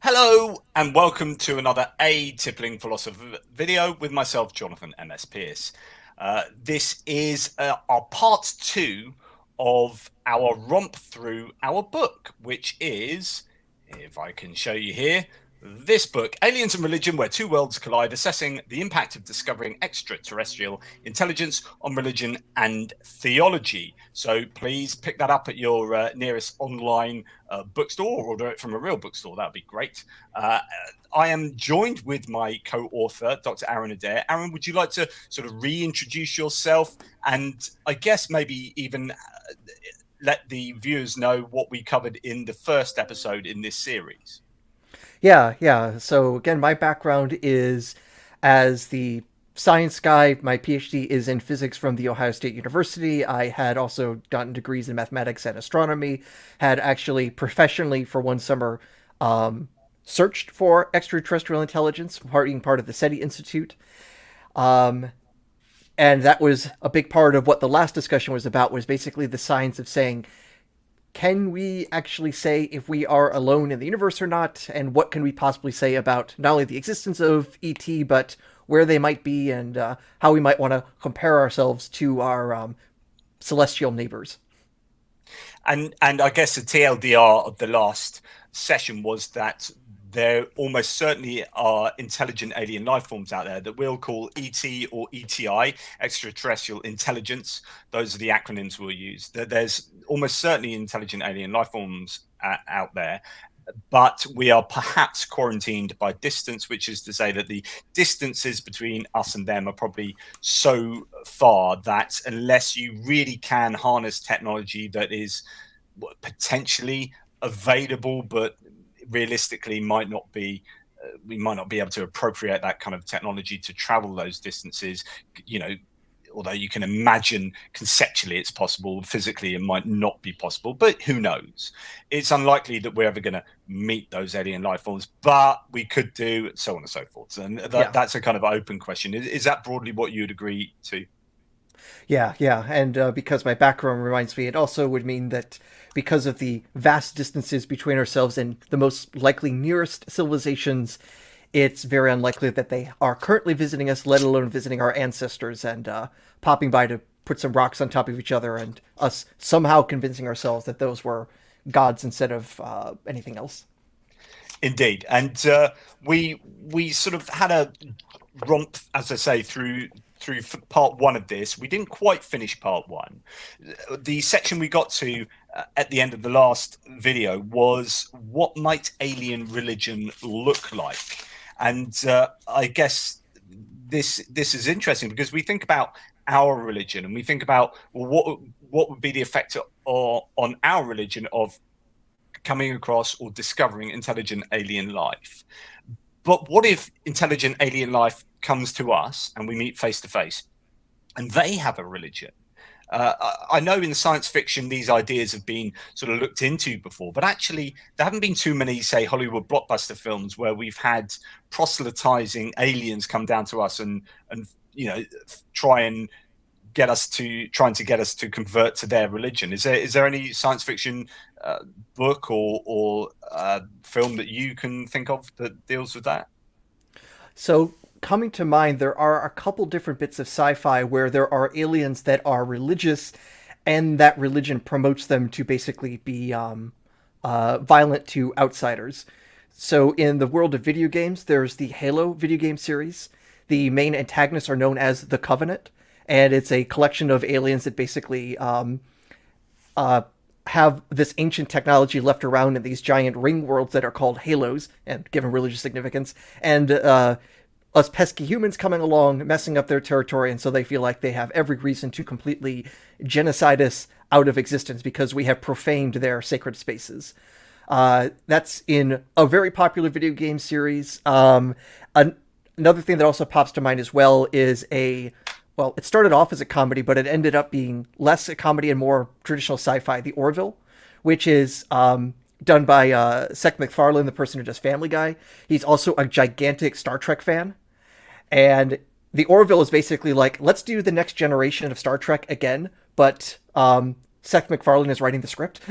Hello and welcome to another Tippling Philosopher video with myself, Jonathan M.S. Pearce. This is our part two of our romp through our book, which is, if I can show you here, this book, Aliens and Religion, Where Two Worlds Collide, assessing the impact of discovering extraterrestrial intelligence on religion and theology. So please pick that up at your nearest online bookstore, or order it from a real bookstore. That would be great. I am joined with my co-author, Dr. Aaron Adair. Aaron, would you like to sort of reintroduce yourself and I guess maybe even let the viewers know what we covered in the first episode in this series? Yeah. So again, my background is as the science guy. My PhD is in physics from the Ohio State University. I had also gotten degrees in mathematics and astronomy. Had actually professionally for one summer searched for extraterrestrial intelligence, being part of the SETI Institute. Um, and that was a big part of what the last discussion was about. Was basically the science of saying, can we actually say if we are alone in the universe or not, and what can we possibly say about not only the existence of ET, but where they might be, and how we might want to compare ourselves to our celestial neighbors. And I guess the TLDR of the last session was that there almost certainly are intelligent alien life forms out there that we'll call ET or ETI, extraterrestrial intelligence. Those are the acronyms we'll use. There's almost certainly intelligent alien life forms out there, but we are perhaps quarantined by distance, which is to say that the distances between us and them are probably so far that unless you really can harness technology that is potentially available, but realistically might not be, we might not be able to appropriate that kind of technology to travel those distances, you know, although you can imagine conceptually it's possible, physically it might not be possible, but who knows? It's unlikely that we're ever going to meet those alien life forms, but we could do, so on and so forth. And Yeah, that's a kind of open question. Is that broadly what you'd agree to? yeah. And because my background reminds me, it also would mean that because of the vast distances between ourselves and the most likely nearest civilizations, it's very unlikely that they are currently visiting us, let alone visiting our ancestors and popping by to put some rocks on top of each other and us somehow convincing ourselves that those were gods instead of anything else. Indeed, and we sort of had a romp, as I say, through part one of this. We didn't quite finish part one. The section we got to at the end of the last video was what might alien religion look like, and I guess this is interesting because we think about our religion and we think about, well, what would be the effect on our religion of coming across or discovering intelligent alien life. But what if intelligent alien life comes to us and we meet face to face and they have a religion? I know in science fiction these ideas have been sort of looked into before, but actually there haven't been too many, say, Hollywood blockbuster films where we've had proselytizing aliens come down to us and you know trying to get us to convert to their religion. Is there any science fiction book or film that you can think of that deals with that? So, coming to mind, there are a couple different bits of sci fi where there are aliens that are religious, and that religion promotes them to basically be violent to outsiders. So, in the world of video games, there's the Halo video game series. The main antagonists are known as the Covenant, and it's a collection of aliens that basically uh, have this ancient technology left around in these giant ring worlds that are called halos and given religious significance. And us pesky humans coming along, messing up their territory, and so they feel like they have every reason to completely genocide us out of existence because we have profaned their sacred spaces. That's in a very popular video game series. Another thing that also pops to mind as well is it started off as a comedy, but it ended up being less a comedy and more traditional sci-fi, The Orville, which is done by Seth MacFarlane, the person who does Family Guy. He's also a gigantic Star Trek fan. And The Orville is basically like, let's do the next generation of Star Trek again, but Seth MacFarlane is writing the script.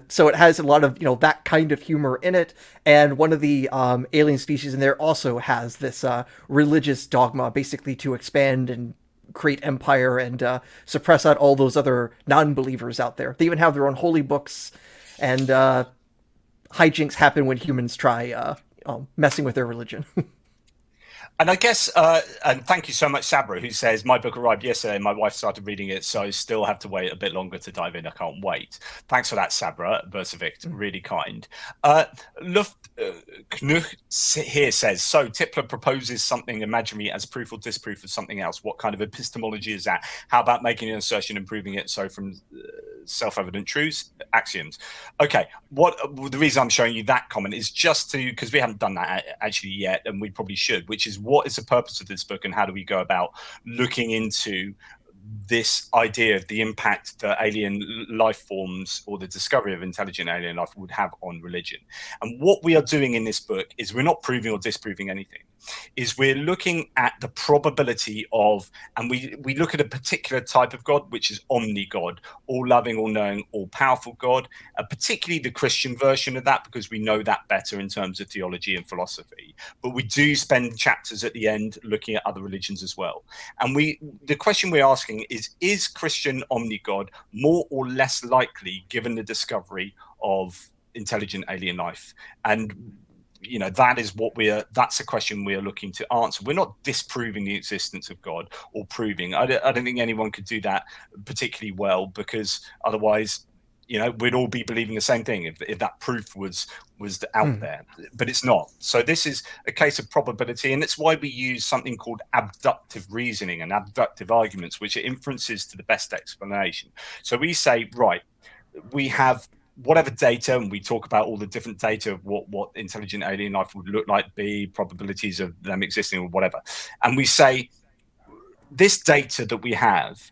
So it has a lot of that kind of humor in it, and one of the alien species in there also has this religious dogma, basically to expand and create empire and suppress out all those other non-believers out there. They even have their own holy books, and hijinks happen when humans try messing with their religion. And I guess, and thank you so much, Sabra, who says, my book arrived yesterday. My wife started reading it, so I still have to wait a bit longer to dive in. I can't wait. Thanks for that, Sabra. Versavict, really kind. Luft Knuch here says, so Tipler proposes something imaginary as proof or disproof of something else. What kind of epistemology is that? How about making an assertion and proving it so from self-evident truths, axioms? Okay, the reason I'm showing you that comment is just to, because we haven't done that actually yet, and we probably should, which is what is the purpose of this book and how do we go about looking into this idea of the impact that alien life forms or the discovery of intelligent alien life would have on religion. And what we are doing in this book is we're not proving or disproving anything, is we're looking at the probability of, and we look at a particular type of God, which is omni-God, all-loving, all-knowing, all-powerful God, particularly the Christian version of that, because we know that better in terms of theology and philosophy. But we do spend chapters at the end looking at other religions as well. And the question we're asking is Christian omni-God more or less likely given the discovery of intelligent alien life? And that is that's a question we are looking to answer. We're not disproving the existence of God or proving. I don't think anyone could do that particularly well, because otherwise we'd all be believing the same thing if that proof was out there, but it's not. So this is a case of probability, and it's why we use something called abductive reasoning and abductive arguments, which are inferences to the best explanation. So we say, right, we have whatever data, and we talk about all the different data of what intelligent alien life would look like, be probabilities of them existing or whatever, and we say this data that we have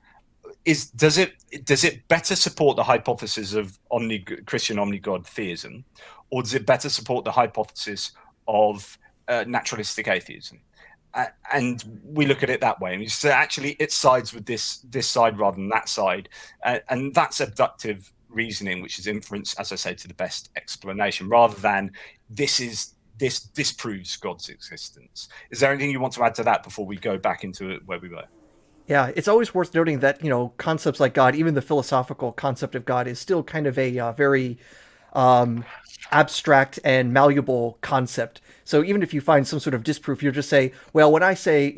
does it better support the hypothesis of Christian omni-God theism, or does it better support the hypothesis of naturalistic atheism? And we look at it that way, and we say actually it sides with this side rather than that side, and that's abductive reasoning, which is inference, as I say, to the best explanation, rather than this disproves God's existence. Is there anything you want to add to that before we go back into where we were? Yeah, it's always worth noting that, concepts like God, even the philosophical concept of God, is still kind of a very abstract and malleable concept. So even if you find some sort of disproof, you'll just say, well, when I say,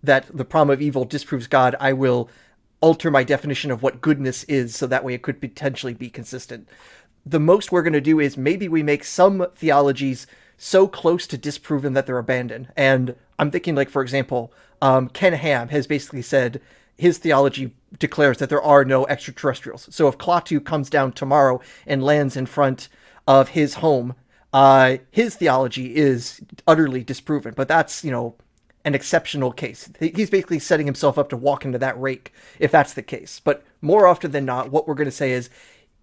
that the problem of evil disproves God, I will alter my definition of what goodness is so that way it could potentially be consistent. The most we're going to do is maybe we make some theologies so close to disproven that they're abandoned. And I'm thinking, like, for example, Ken Ham has basically said his theology declares that there are no extraterrestrials. So if Klaatu comes down tomorrow and lands in front of his home, his theology is utterly disproven. But that's, an exceptional case. He's basically setting himself up to walk into that rake if that's the case. But more often than not, what we're going to say is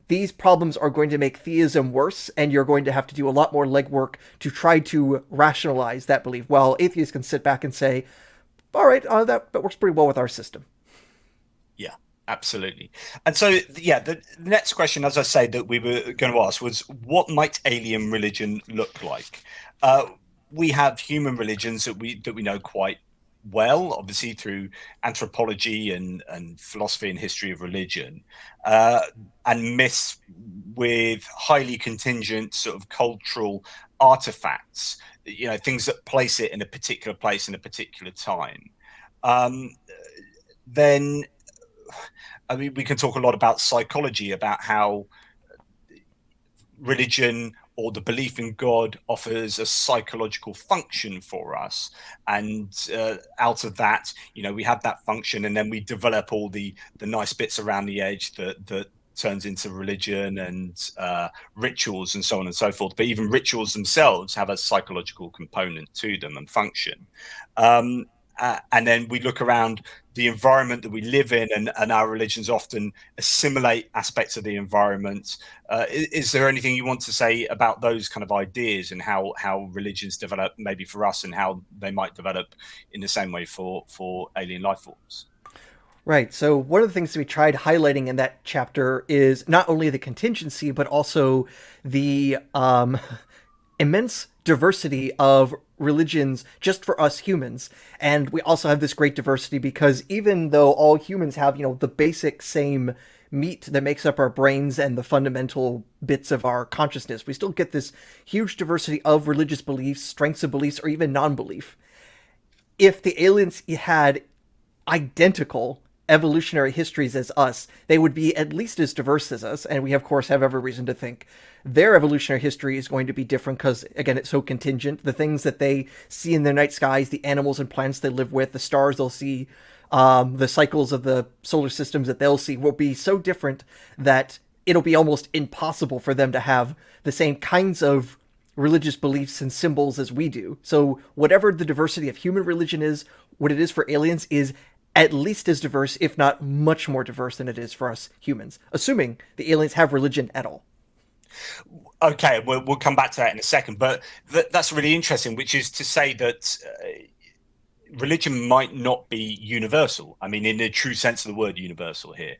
these problems are going to make theism worse, and you're going to have to do a lot more legwork to try to rationalize that belief. While atheists can sit back and say, all right, that works pretty well with our system. Yeah, absolutely. And so, yeah, the next question, as I say, that we were going to ask was, what might alien religion look like? We have human religions that we know quite well, obviously through anthropology and philosophy and history of religion, and myths with highly contingent sort of cultural artifacts, things that place it in a particular place in a particular time. Then, I mean, we can talk a lot about psychology, about how religion or the belief in God offers a psychological function for us, and out of that, we have that function, and then we develop all the nice bits around the edge that turns into religion and rituals and so on and so forth. But even rituals themselves have a psychological component to them and function. And then we look around the environment that we live in, and our religions often assimilate aspects of the environment. Is there anything you want to say about those kind of ideas and how religions develop maybe for us, and how they might develop in the same way for alien life forms? Right. So one of the things we tried highlighting in that chapter is not only the contingency, but also the immense diversity of religions just for us humans. And we also have this great diversity because even though all humans have, the basic same meat that makes up our brains and the fundamental bits of our consciousness, we still get this huge diversity of religious beliefs, strengths of beliefs, or even non-belief. If the aliens had identical evolutionary histories as us, they would be at least as diverse as us. And we, of course, have every reason to think their evolutionary history is going to be different because, again, it's so contingent. The things that they see in the night skies, the animals and plants they live with, the stars they'll see, the cycles of the solar systems that they'll see will be so different that it'll be almost impossible for them to have the same kinds of religious beliefs and symbols as we do. So, whatever the diversity of human religion is, what it is for aliens is at least as diverse, if not much more diverse than it is for us humans, assuming the aliens have religion at all. Okay, we'll come back to that in a second, but that's really interesting, which is to say that religion might not be universal. I mean, in the true sense of the word universal here.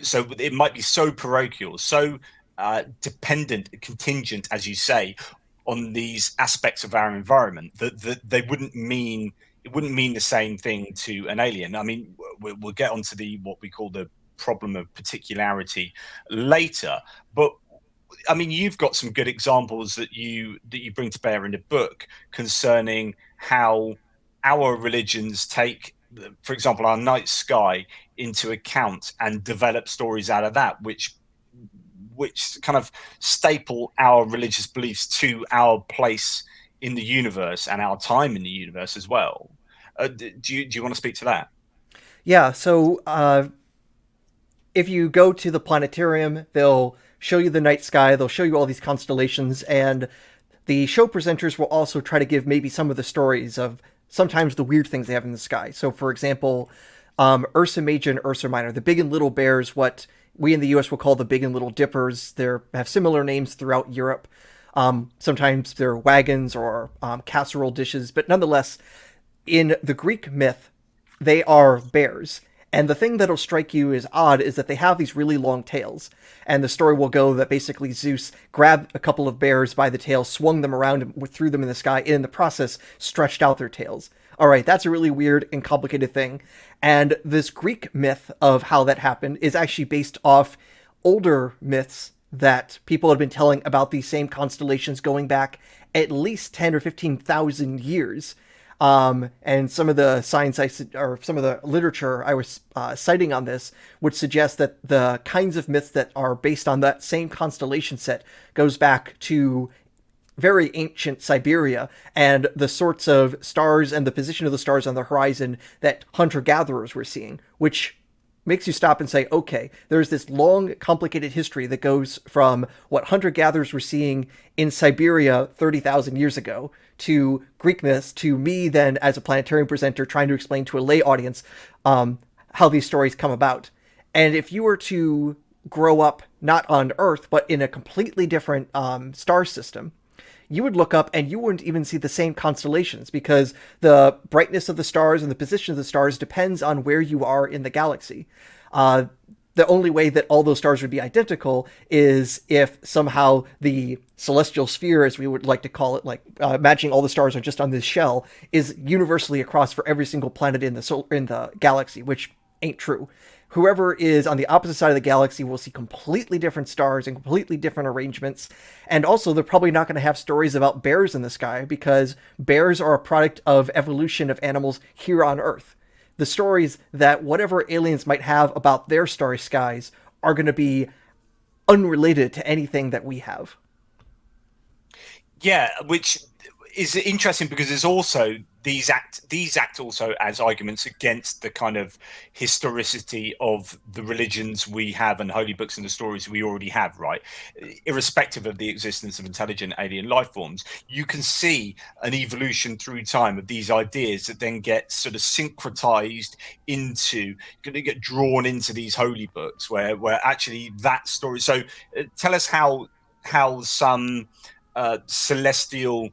So it might be so parochial, so dependent, contingent, as you say, on these aspects of our environment that they wouldn't mean it wouldn't mean the same thing to an alien. I mean, we'll get onto the what we call the problem of particularity later, but I mean, you've got some good examples that you bring to bear in the book concerning how our religions take, for example, our night sky into account and develop stories out of that, which kind of staple our religious beliefs to our place in the universe and our time in the universe as well. Do you want to speak to that? Yeah, so if you go to the planetarium, they'll show you the night sky, they'll show you all these constellations, and the show presenters will also try to give maybe some of the stories of sometimes the weird things they have in the sky. So, for example, Ursa Major and Ursa Minor, the big and little bears, what we in the US will call the big and little dippers. They have similar names throughout Europe. Sometimes they're wagons or casserole dishes, but nonetheless, in the Greek myth, they are bears. And the thing that'll strike you as odd is that they have these really long tails. And the story will go that basically Zeus grabbed a couple of bears by the tail, swung them around and threw them in the sky, and in the process stretched out their tails. All right, that's a really weird and complicated thing. And this Greek myth of how that happened is actually based off older myths that people had been telling about these same constellations going back at least 10 or 15,000 years. And some of the science or some of the literature I was citing on this would suggest that the kinds of myths that are based on that same constellation set goes back to very ancient Siberia and the sorts of stars and the position of the stars on the horizon that hunter-gatherers were seeing, which makes you stop and say, okay, there's this long, complicated history that goes from what hunter-gatherers were seeing in Siberia 30,000 years ago to Greek myths, to me then as a planetarium presenter trying to explain to a lay audience how these stories come about. And if you were to grow up not on Earth, but in a completely different star system, you would look up and you wouldn't even see the same constellations because the brightness of the stars and the position of the stars depends on where you are in the galaxy. The only way that all those stars would be identical is if somehow the celestial sphere, as we would like to call it, like imagining all the stars are just on this shell, is universally across for every single planet in the galaxy, which ain't true. Whoever is on the opposite side of the galaxy will see completely different stars and completely different arrangements. And also, they're probably not going to have stories about bears in the sky because bears are a product of evolution of animals here on Earth. The stories that whatever aliens might have about their starry skies are going to be unrelated to anything that we have. Yeah, which is interesting because there's also these act also as arguments against the kind of historicity of the religions we have and holy books and the stories we already have, right? Irrespective of the existence of intelligent alien life forms, you can see an evolution through time of these ideas that then get sort of syncretized into, going to get drawn into these holy books where actually that story. So tell us how some celestial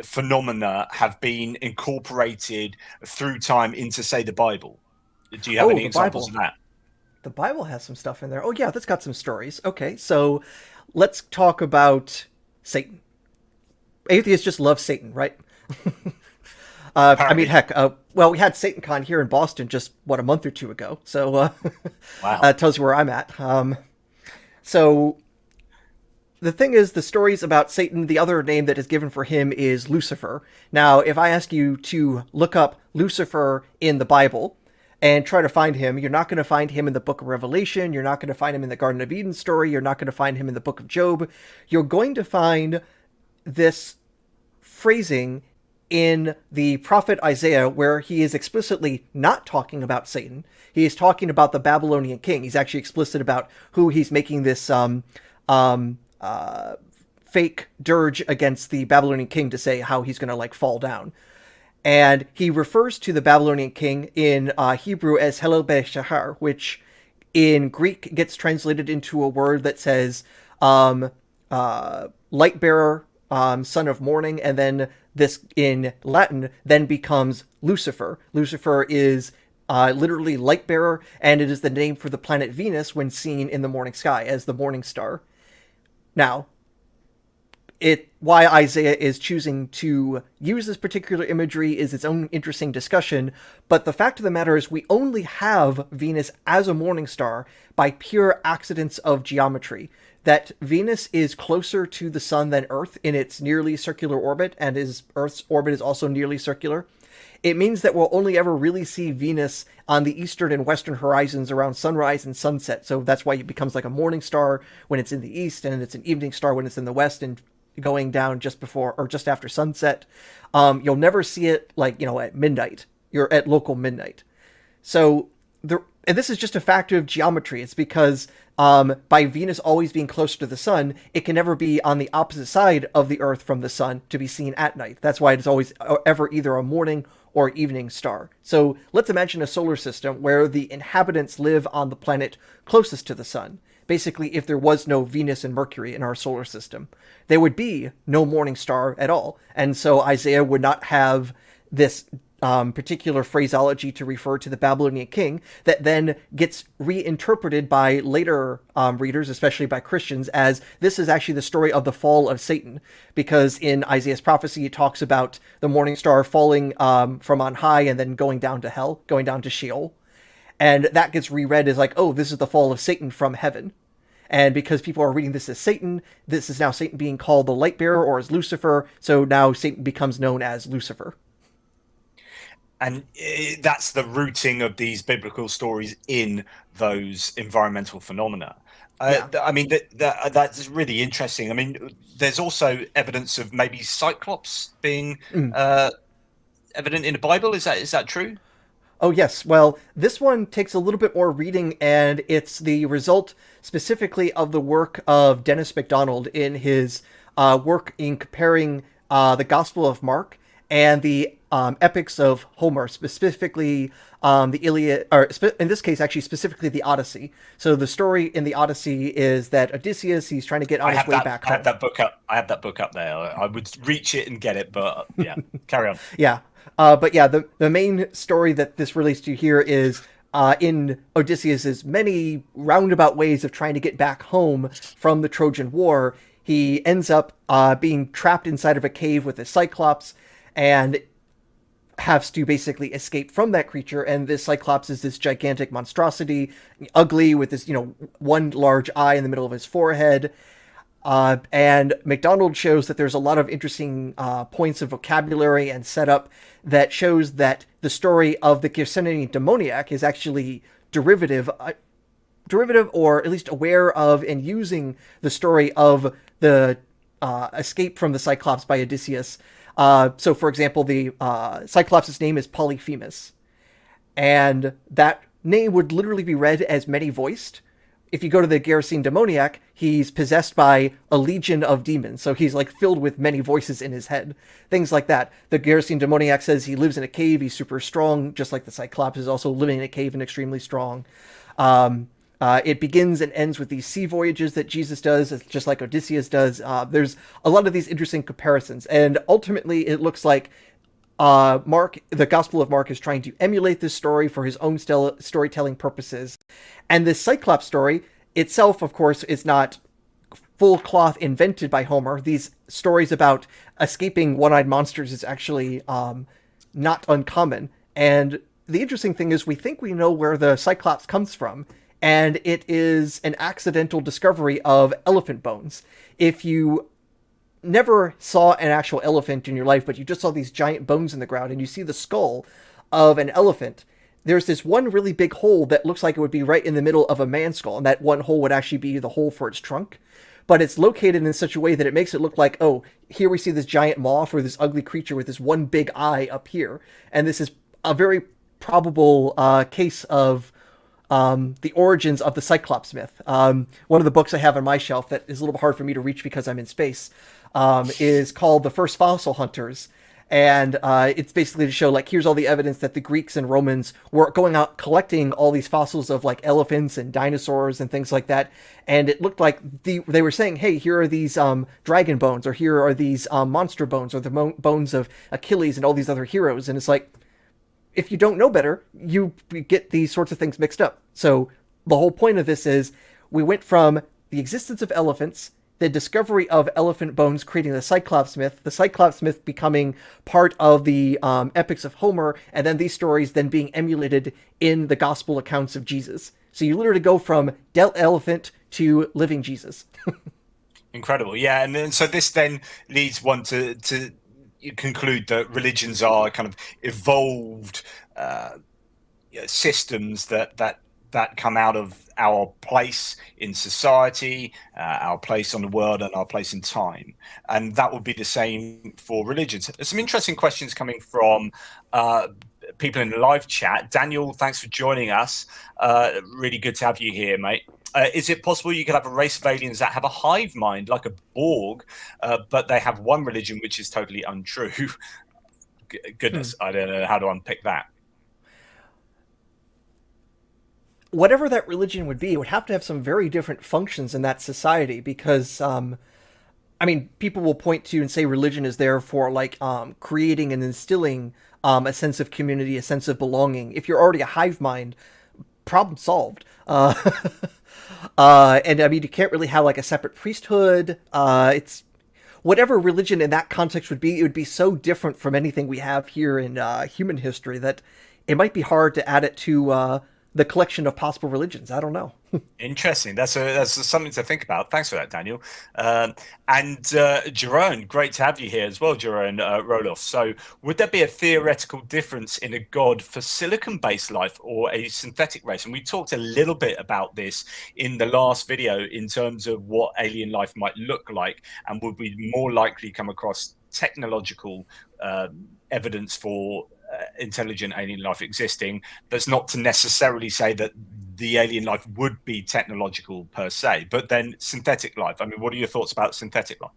phenomena have been incorporated through time into, say, the Bible. Do you have Oh, any the examples of Bible. that? The Bible has some stuff in there. Oh, yeah, that's got some stories. Okay, so let's talk about Satan. Atheists just love Satan, right? I mean, Apparently. heck, well, we had SatanCon here in Boston just, what, a month or two ago. So Wow. that tells you where I'm at. So the thing is, the stories about Satan, the other name that is given for him is Lucifer. Now, if I ask you to look up Lucifer in the Bible and try to find him, you're not going to find him in the book of Revelation. You're not going to find him in the Garden of Eden story. You're not going to find him in the book of Job. You're going to find this phrasing in the prophet Isaiah where he is explicitly not talking about Satan. He is talking about the Babylonian king. He's actually explicit about who he's making this um, fake dirge against the Babylonian king to say how he's going to like fall down. And he refers to the Babylonian king in Hebrew as Helel Shahar, which in Greek gets translated into a word that says light bearer, son of morning, and then this in Latin then becomes Lucifer. Lucifer is literally light bearer, and it is the name for the planet Venus when seen in the morning sky as the morning star. Now, why Isaiah is choosing to use this particular imagery is its own interesting discussion, but the fact of the matter is we only have Venus as a morning star by pure accidents of geometry. That Venus is closer to the sun than Earth in its nearly circular orbit, and Earth's orbit is also nearly circular. It means that we'll only ever really see Venus on the eastern and western horizons around sunrise and sunset. So that's why it becomes like a morning star when it's in the east, and it's an evening star when it's in the west and going down just before or just after sunset. You'll never see it like, at midnight. You're at local midnight. So and this is just a factor of geometry. It's because by Venus always being closer to the sun, it can never be on the opposite side of the Earth from the sun to be seen at night. That's why it's always ever either a morning or evening star. So let's imagine a solar system where the inhabitants live on the planet closest to the sun. Basically, if there was no Venus and Mercury in our solar system, there would be no morning star at all. And so Isaiah would not have this particular phraseology to refer to the Babylonian king that then gets reinterpreted by later readers, especially by Christians, as this is actually the story of the fall of Satan. Because in Isaiah's prophecy, it talks about the morning star falling from on high and then going down to hell, going down to Sheol. And that gets reread as like, oh, this is the fall of Satan from heaven. And because people are reading this as Satan, this is now Satan being called the light bearer or as Lucifer. So now Satan becomes known as Lucifer. And that's the rooting of these biblical stories in those environmental phenomena. Yeah. I mean, that's really interesting. I mean, there's also evidence of maybe Cyclops being evident in the Bible. Is that true? Oh, yes. Well, this one takes a little bit more reading, and it's the result specifically of the work of Dennis MacDonald in his work in comparing the Gospel of Mark and the epics of Homer, specifically the Iliad, or in this case, actually specifically the Odyssey. So the story in the Odyssey is that Odysseus, he's trying to get on his way back home. I have that book up. I have that book up there. I would reach it and get it, but yeah, carry on. Yeah. But yeah, the main story that this relates to here is in Odysseus's many roundabout ways of trying to get back home from the Trojan War. He ends up being trapped inside of a cave with a Cyclops and has to basically escape from that creature. And this Cyclops is this gigantic monstrosity, ugly, with this, one large eye in the middle of his forehead. And MacDonald shows that there's a lot of interesting points of vocabulary and setup that shows that the story of the Gersonian demoniac is actually derivative, or at least aware of and using the story of the escape from the Cyclops by Odysseus. So, for example, the Cyclops' name is Polyphemus, and that name would literally be read as many-voiced. If you go to the Gerasene demoniac, he's possessed by a legion of demons, so he's like filled with many voices in his head. Things like that. The Gerasene demoniac says he lives in a cave, he's super strong, just like the Cyclops is also living in a cave and extremely strong. It begins and ends with these sea voyages that Jesus does, just like Odysseus does. There's a lot of these interesting comparisons, and ultimately it looks like Mark, the Gospel of Mark, is trying to emulate this story for his own storytelling purposes. And this Cyclops story itself, of course, is not full cloth invented by Homer. These stories about escaping one-eyed monsters is actually not uncommon. And the interesting thing is we think we know where the Cyclops comes from, and it is an accidental discovery of elephant bones. If you never saw an actual elephant in your life, but you just saw these giant bones in the ground and you see the skull of an elephant, there's this one really big hole that looks like it would be right in the middle of a man's skull, and that one hole would actually be the hole for its trunk. But it's located in such a way that it makes it look like, oh, here we see this giant moth or this ugly creature with this one big eye up here. And this is a very probable case of the origins of the Cyclops myth. One of the books I have on my shelf that is a little hard for me to reach because I'm in space is called The First Fossil Hunters. And it's basically to show, like, here's all the evidence that the Greeks and Romans were going out collecting all these fossils of, like, elephants and dinosaurs and things like that. And it looked like they were saying, hey, here are these dragon bones, or here are these monster bones, or the bones of Achilles and all these other heroes. And it's like, if you don't know better, you get these sorts of things mixed up. So the whole point of this is we went from the existence of elephants, the discovery of elephant bones creating the Cyclops myth becoming part of the epics of Homer, and then these stories then being emulated in the gospel accounts of Jesus. So you literally go from dead elephant to living Jesus. Incredible. Yeah. And then, so this then leads one to conclude that religions are kind of evolved systems that come out of our place in society, our place on the world, and our place in time. And that would be the same for religions. There's some interesting questions coming from people in the live chat. Daniel, thanks for joining us. Really good to have you here, mate. Is it possible you could have a race of aliens that have a hive mind, like a Borg, but they have one religion which is totally untrue? Goodness, I don't know how to unpick that. Whatever that religion would be, it would have to have some very different functions in that society, because I mean, people will point to and say religion is there for, like, creating and instilling a sense of community, a sense of belonging. If you're already a hive mind, problem solved. And I mean, you can't really have, like, a separate priesthood. It's whatever religion in that context would be, it would be so different from anything we have here in human history that it might be hard to add it to the collection of possible religions. I don't know. Interesting. That's something to think about. Thanks for that, Daniel. And Jerome, great to have you here as well, Jerome Roloff. So would there be a theoretical difference in a god for silicon-based life or a synthetic race? And we talked a little bit about this in the last video in terms of what alien life might look like, and would we more likely come across technological evidence for intelligent alien life existing. That's not to necessarily say that the alien life would be technological per se, but then synthetic life. I mean, what are your thoughts about synthetic life?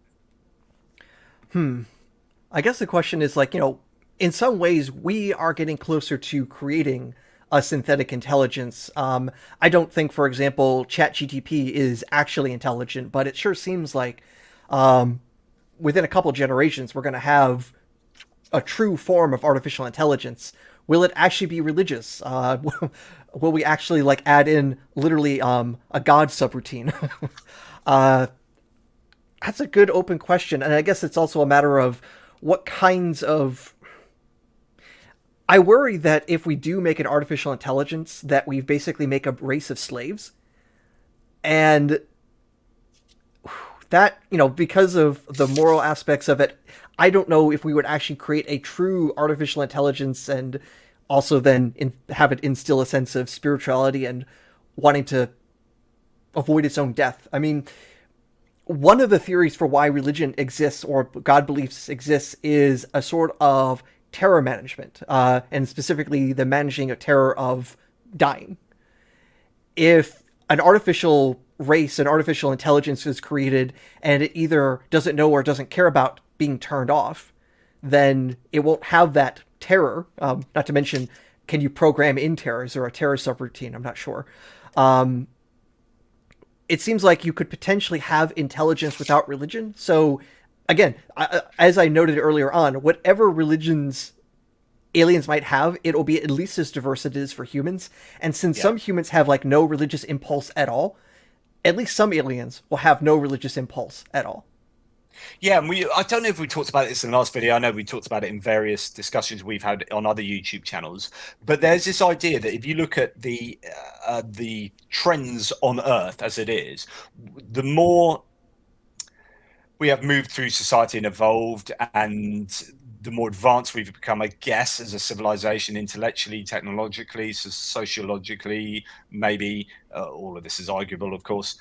I guess the question is, like, in some ways we are getting closer to creating a synthetic intelligence. I don't think, for example, ChatGPT is actually intelligent, but it sure seems like within a couple generations we're going to have a true form of artificial intelligence. Will it actually be religious? Will we actually, like, add in literally a god subroutine? That's a good open question, and I guess it's also a matter of what kinds of... I worry that if we do make an artificial intelligence, that we basically make a race of slaves, and that, because of the moral aspects of it, I don't know if we would actually create a true artificial intelligence and also then have it instill a sense of spirituality and wanting to avoid its own death. I mean, one of the theories for why religion exists or God beliefs exists is a sort of terror management, and specifically the managing of terror of dying. If an artificial race, an artificial intelligence is created and it either doesn't know or doesn't care about being turned off, then it won't have that terror. Not to mention, can you program in terrors or a terror subroutine? I'm not sure. It seems like you could potentially have intelligence without religion. So again, as I noted earlier on, whatever religions aliens might have, it'll be at least as diverse as it is for humans. And since Yeah. some humans have like no religious impulse at all, at least some aliens will have no religious impulse at all. Yeah, and I don't know if we talked about this in the last video. I know we talked about it in various discussions we've had on other YouTube channels. But there's this idea that if you look at the trends on Earth as it is, the more we have moved through society and evolved, and the more advanced we've become, I guess, as a civilization, intellectually, technologically, sociologically, maybe all of this is arguable, of course.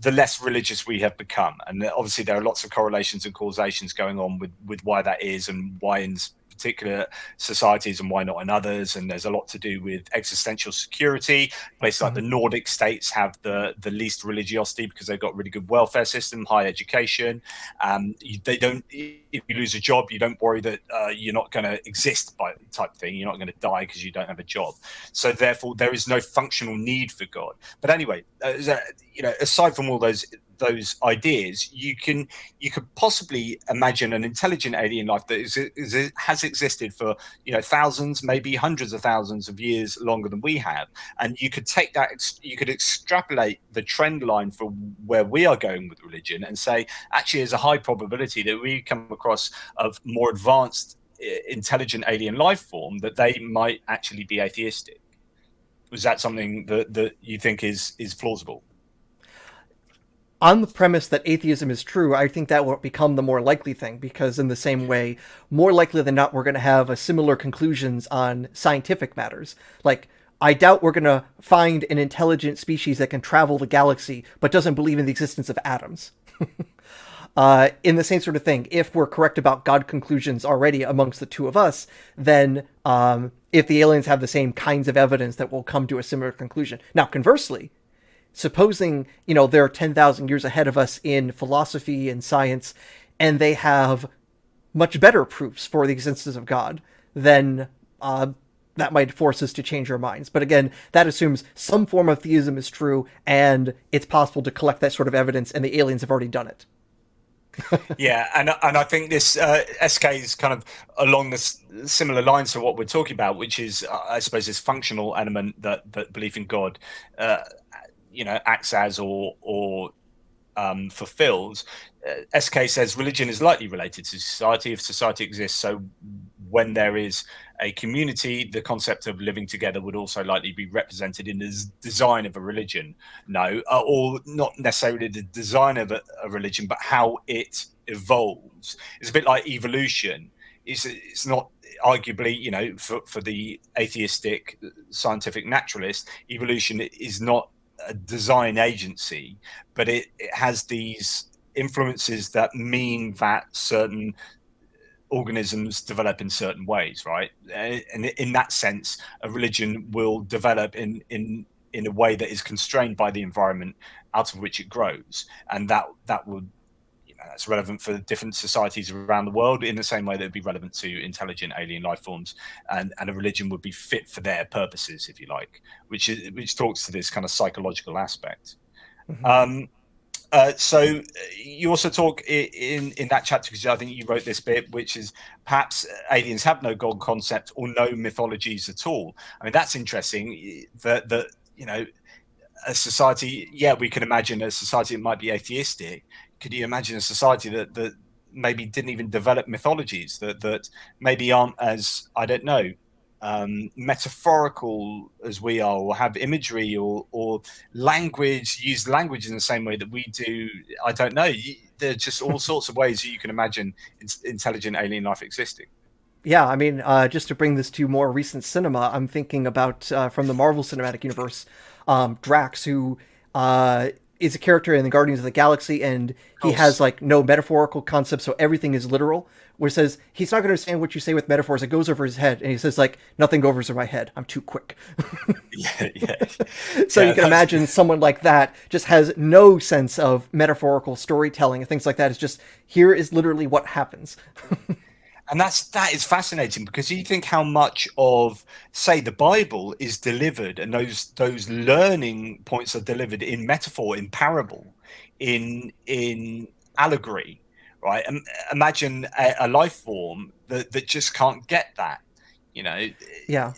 The less religious we have become, and obviously there are lots of correlations and causations going on with why that is, and why in particular societies and why not in others. And there's a lot to do with existential security. Places like the Nordic states have the least religiosity because they've got really good welfare system, high education. They don't, if you lose a job, you don't worry that you're not going to exist by type thing. You're not going to die because you don't have a job. So therefore there is no functional need for God. But anyway, aside from all those ideas, you could possibly imagine an intelligent alien life that has existed for thousands, maybe hundreds of thousands of years longer than we have, and you could take that, you could extrapolate the trend line for where we are going with religion and say, actually, there's a high probability that we come across of more advanced intelligent alien life form that they might actually be atheistic. Was that something that you think is plausible? On the premise that atheism is true, I think that will become the more likely thing, because in the same way, more likely than not, we're going to have a similar conclusions on scientific matters. Like, I doubt we're going to find an intelligent species that can travel the galaxy but doesn't believe in the existence of atoms. In the same sort of thing, if we're correct about God conclusions already amongst the two of us, then if the aliens have the same kinds of evidence, that we'll come to a similar conclusion. Now, conversely, supposing they're 10,000 years ahead of us in philosophy and science, and they have much better proofs for the existence of God, then that might force us to change our minds. But again, that assumes some form of theism is true, and it's possible to collect that sort of evidence, and the aliens have already done it. Yeah, and I think this SK is kind of along this similar lines to what we're talking about, which is, I suppose, this functional element that belief in God, acts as or fulfills. SK says religion is likely related to society if society exists. So when there is a community, the concept of living together would also likely be represented in the design of a religion. No, or not necessarily the design of a religion, but how it evolves. It's a bit like evolution. It's not arguably, for the atheistic scientific naturalist, evolution is not a design agency, but it has these influences that mean that certain organisms develop in certain ways, right? And in that sense, a religion will develop in a way that is constrained by the environment out of which it grows, and that would that's relevant for different societies around the world in the same way that would be relevant to intelligent alien life forms, and a religion would be fit for their purposes, if you like, which talks to this kind of psychological aspect. Mm-hmm. So you also talk in that chapter, because I think you wrote this bit, which is perhaps aliens have no God concept or no mythologies at all. I mean, that's interesting. That a society, yeah, we can imagine a society that might be atheistic. Could you imagine a society that maybe didn't even develop mythologies, that maybe aren't as, I don't know, metaphorical as we are, or have imagery or language, use language in the same way that we do? I don't know. There are just all sorts of ways that you can imagine intelligent alien life existing. Yeah, I mean, just to bring this to more recent cinema, I'm thinking about from the Marvel Cinematic Universe, Drax, who is a character in the Guardians of the Galaxy, and he has like no metaphorical concept, so everything is literal. Where it says he's not going to understand what you say with metaphors; it goes over his head, and he says like nothing goes over my head. I'm too quick. Yeah. So you can imagine someone like that just has no sense of metaphorical storytelling and things like that. It's just here is literally what happens. And that is fascinating, because you think how much of, say, the Bible is delivered, and those learning points are delivered in metaphor, in parable, in allegory, right? And imagine a life form that just can't get that. You know, Yeah.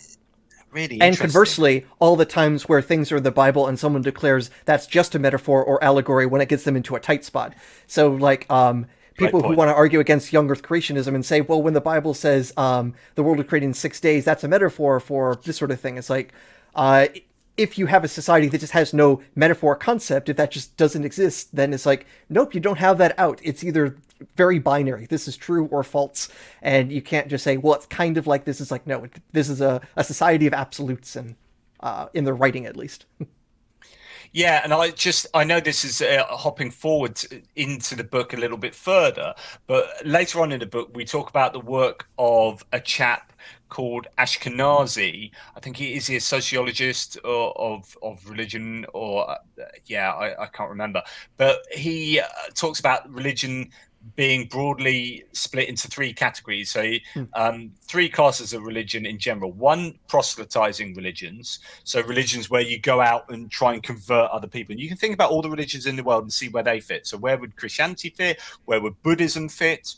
really And interesting. conversely, all the times where things are in the Bible and someone declares that's just a metaphor or allegory when it gets them into a tight spot. So, like, Great people who point. want to argue against young Earth creationism and say, well, when the Bible says the world was created in 6 days, that's a metaphor for this sort of thing. It's like, uh, if you have a society that just has no metaphor concept, if that just doesn't exist, then it's like, nope, you don't have that out. It's either very binary. This is true or false. And you can't just say, well, it's kind of like this. It's like, no, this is a society of absolutes, and in their writing at least. Yeah, and I know this is hopping forward into the book a little bit further, but later on in the book we talk about the work of a chap called Ashkenazi. I think he a sociologist of religion, or yeah, I can't remember, but he talks about religion being broadly split into three categories. So Hmm. three classes of religion in general. One, proselytizing religions, so religions where you go out and try and convert other people. And you can think about all the religions in the world and see where they fit. So where would Christianity fit? Where would Buddhism fit?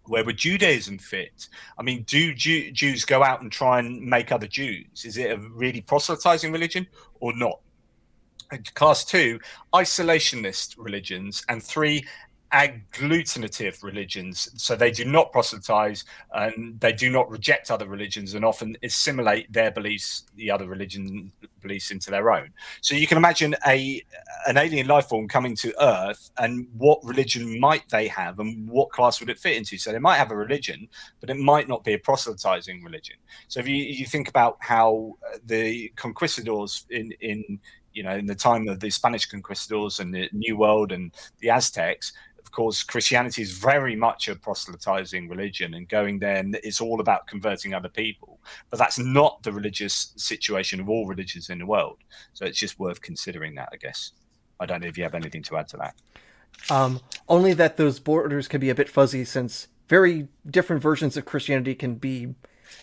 Where would Judaism fit? I mean, do Jews go out and try and make other Jews? Is it a really proselytizing religion or not? Class two, isolationist religions, and three, agglutinative religions. So they do not proselytize and they do not reject other religions and often assimilate their beliefs, the other religion beliefs, into their own. So you can imagine an alien life form coming to Earth, and what religion might they have and what class would it fit into? So they might have a religion, but it might not be a proselytizing religion. So if you think about how the conquistadors in in the time of the Spanish conquistadors and the New World and the Aztecs, of course, Christianity is very much a proselytizing religion, and going there, and it's all about converting other people. But that's not the religious situation of all religions in the world. So it's just worth considering that, I guess. I don't know if you have anything to add to that. Only that those borders can be a bit fuzzy, since very different versions of Christianity can be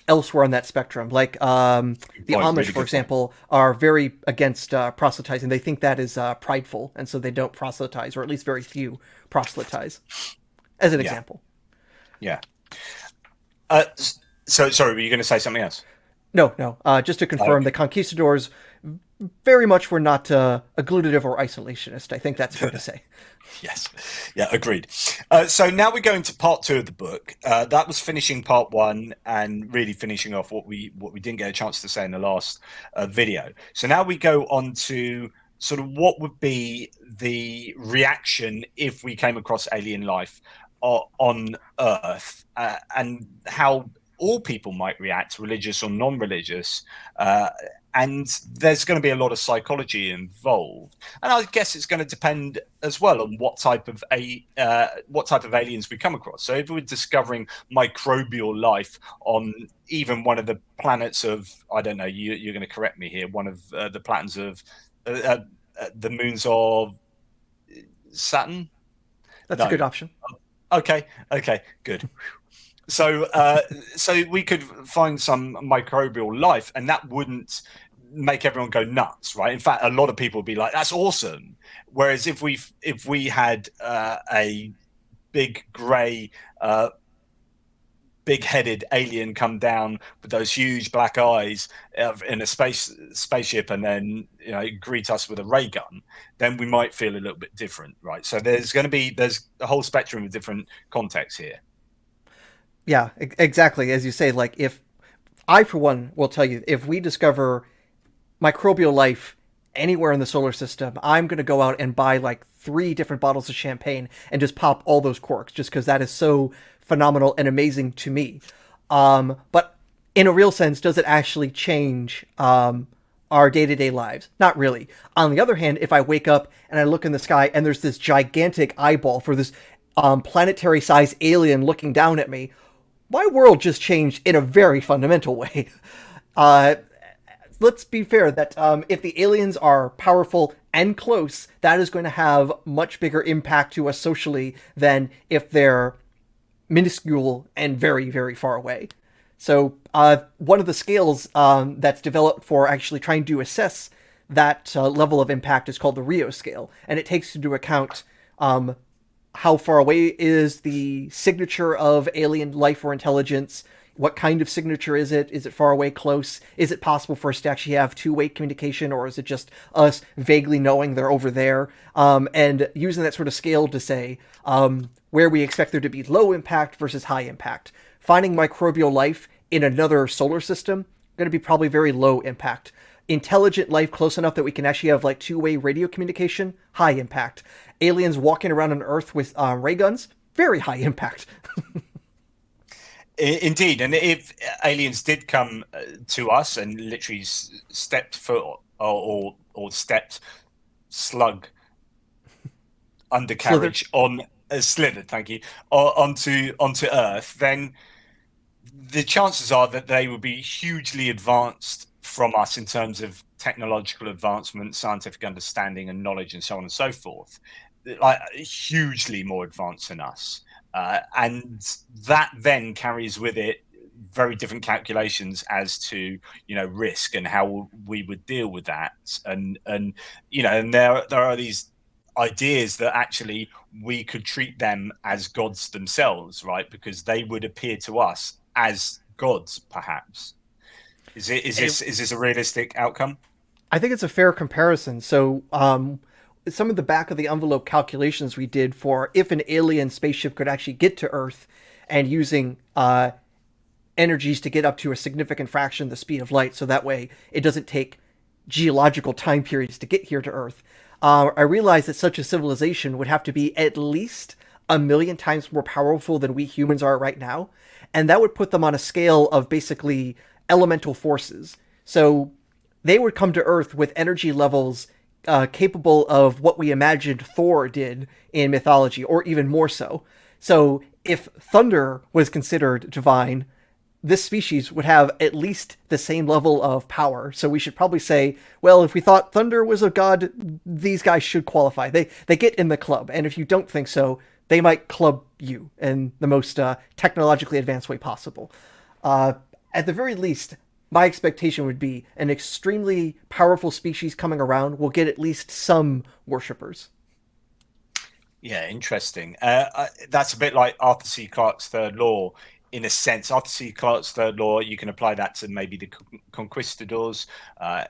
elsewhere on that spectrum. Like Good the point. Amish, Really for good point. example, are very against proselytizing. They think that is prideful, and so they don't proselytize, or at least very few proselytize. As an Yeah. example. Yeah. Uh, so, sorry, were you going to say something else? No, no. Just to confirm, the conquistadors very much were not agglutinative or isolationist. I think that's fair to say. Yes. Yeah, agreed. So now we go into part two of the book. That was finishing part one and really finishing off what we didn't get a chance to say in the last video. So now we go on to sort of what would be the reaction if we came across alien life on Earth, and how all people might react, religious or non-religious. And there's going to be a lot of psychology involved, and I guess it's going to depend as well on what type of aliens we come across. So if we're discovering microbial life on even one of the planets of, I don't know, you're going to correct me here, one of the planets of the moons of Saturn. That's a No. good option. Okay, good. So, so we could find some microbial life, and that wouldn't make everyone go nuts, right? In fact, a lot of people would be like, "That's awesome." Whereas if we had a big grey, big-headed alien come down with those huge black eyes in a spaceship, and then greet us with a ray gun, then we might feel a little bit different, right? So there's a whole spectrum of different contexts here. Yeah, exactly. As you say, like if I, for one, will tell you, if we discover microbial life anywhere in the solar system, I'm going to go out and buy like 3 different bottles of champagne and just pop all those corks, just because that is so phenomenal and amazing to me. But in a real sense, does it actually change our day to day lives? Not really. On the other hand, if I wake up and I look in the sky and there's this gigantic eyeball for this planetary size alien looking down at me, my world just changed in a very fundamental way. Uh, let's be fair that if the aliens are powerful and close, that is going to have much bigger impact to us socially than if they're minuscule and very, very far away. So one of the scales that's developed for actually trying to assess that level of impact is called the Rio scale, and it takes into account how far away is the signature of alien life or intelligence? What kind of signature is it? Is it far away, close? Is it possible for us to actually have two-way communication, or is it just us vaguely knowing they're over there? And using that sort of scale to say where we expect there to be low impact versus high impact. Finding microbial life in another solar system going to be probably very low impact. Intelligent life close enough that we can actually have like two-way radio communication, high impact. Aliens walking around on Earth with ray guns, very high impact. Indeed, and if aliens did come to us and literally stepped foot or stepped slug Slither. undercarriage on slithered, thank you, onto Earth, then the chances are that they would be hugely advanced from us in terms of technological advancement, scientific understanding, and knowledge, and so on and so forth. Like hugely more advanced than us, and that then carries with it very different calculations as to risk and how we would deal with that, and and there are these ideas that actually we could treat them as gods themselves, right? Because they would appear to us as gods, perhaps. Is this a realistic outcome? I think it's a fair comparison. So, some of the back of the envelope calculations we did for if an alien spaceship could actually get to Earth and using energies to get up to a significant fraction of the speed of light, so that way it doesn't take geological time periods to get here to Earth. I realized that such a civilization would have to be at least a million times more powerful than we humans are right now, and that would put them on a scale of basically elemental forces. So they would come to Earth with energy levels capable of what we imagined Thor did in mythology, or even more so. So if thunder was considered divine, this species would have at least the same level of power. So we should probably say, well, if we thought thunder was a god, these guys should qualify. They get in the club, and if you don't think so, they might club you in the most technologically advanced way possible. Uh, at the very least, my expectation would be an extremely powerful species coming around will get at least some worshippers. Yeah, interesting. That's a bit like Arthur C. Clarke's third law, in a sense. Arthur C. Clarke's third law, you can apply that to maybe the conquistadors, uh,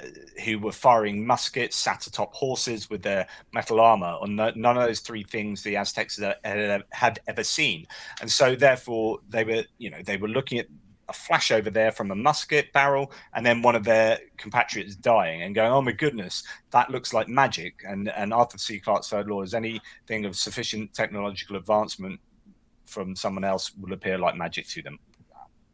who were firing muskets, sat atop horses with their metal armor. On none of those three things the Aztecs had ever seen, and so therefore they were looking at a flash over there from a musket barrel, and then one of their compatriots dying, and going, "Oh my goodness, that looks like magic." And Arthur C. Clarke's third law is anything of sufficient technological advancement from someone else will appear like magic to them.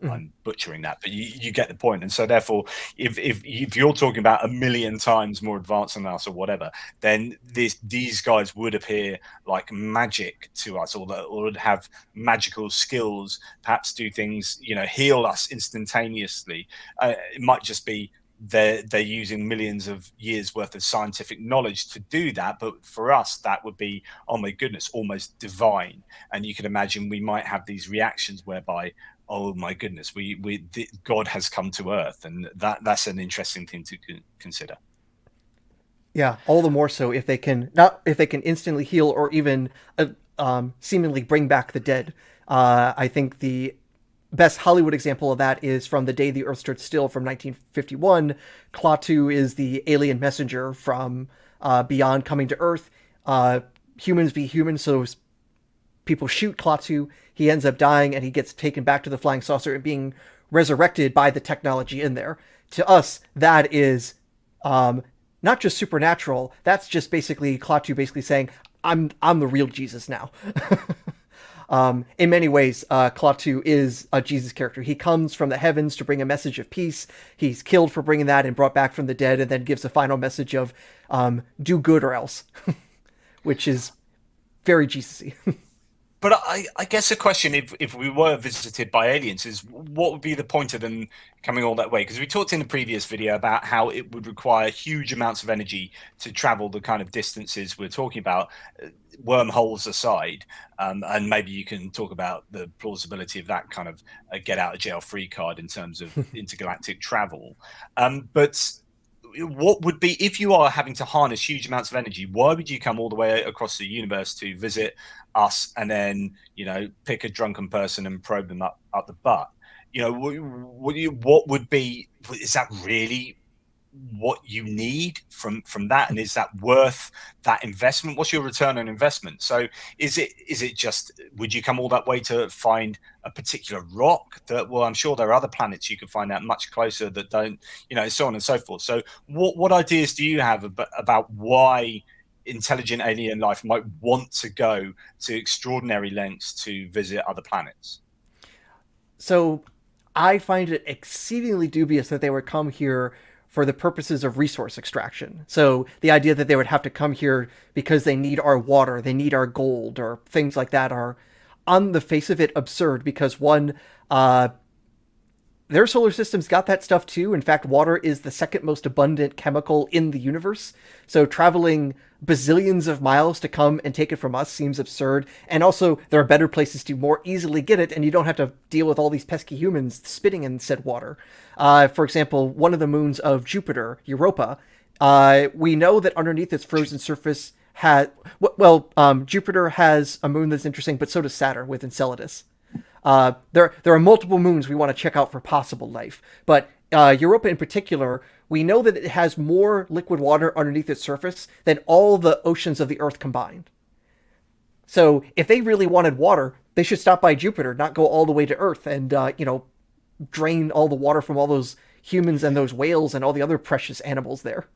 Mm-hmm. I'm butchering that, but you get the point. And so therefore, if you're talking about a million times more advanced than us or whatever, then these guys would appear like magic to us, or would have magical skills, perhaps do things, heal us instantaneously. It might just be they're using millions of years worth of scientific knowledge to do that, but for us that would be, oh my goodness, almost divine. And you can imagine we might have these reactions whereby, oh my goodness, God has come to Earth, and that's an interesting thing to consider. Yeah, all the more so if they can not if they can instantly heal or even seemingly bring back the dead. I think the best Hollywood example of that is from The Day the Earth Stood Still from 1951. Klaatu is the alien messenger from beyond coming to Earth. Humans be humans, so people shoot Klaatu. He ends up dying, and he gets taken back to the flying saucer and being resurrected by the technology in there. To us, that is not just supernatural. That's just basically Klaatu basically saying, I'm the real Jesus now." In many ways, Klaatu is a Jesus character. He comes from the heavens to bring a message of peace. He's killed for bringing that and brought back from the dead, and then gives a final message of do good or else, which is very Jesus-y. But I guess the question, if we were visited by aliens, is what would be the point of them coming all that way? Because we talked in the previous video about how it would require huge amounts of energy to travel the kind of distances we're talking about, wormholes aside. And maybe you can talk about the plausibility of that kind of a get out of jail free card in terms of intergalactic travel. But what would be, if you are having to harness huge amounts of energy, why would you come all the way across the universe to visit us and then, pick a drunken person and probe them up the butt? What would be, is that really what you need from that, and is that worth that investment? What's your return on investment? So is it just, would you come all that way to find a particular rock that, well, I'm sure there are other planets you could find out much closer that don't, so on and so forth. So what ideas do you have about why intelligent alien life might want to go to extraordinary lengths to visit other planets? So I find it exceedingly dubious that they would come here for the purposes of resource extraction. So the idea that they would have to come here because they need our water, they need our gold, or things like that are, on the face of it, absurd. Because one, their solar system's got that stuff too. In fact, water is the second most abundant chemical in the universe. So traveling bazillions of miles to come and take it from us seems absurd. And also, there are better places to more easily get it, and you don't have to deal with all these pesky humans spitting in said water. For example, one of the moons of Jupiter, Europa, we know that underneath its frozen surface Jupiter has a moon that's interesting, but so does Saturn with Enceladus. There are multiple moons we want to check out for possible life, but Europa in particular, we know that it has more liquid water underneath its surface than all the oceans of the Earth combined. So if they really wanted water, they should stop by Jupiter, not go all the way to Earth and drain all the water from all those humans and those whales and all the other precious animals there.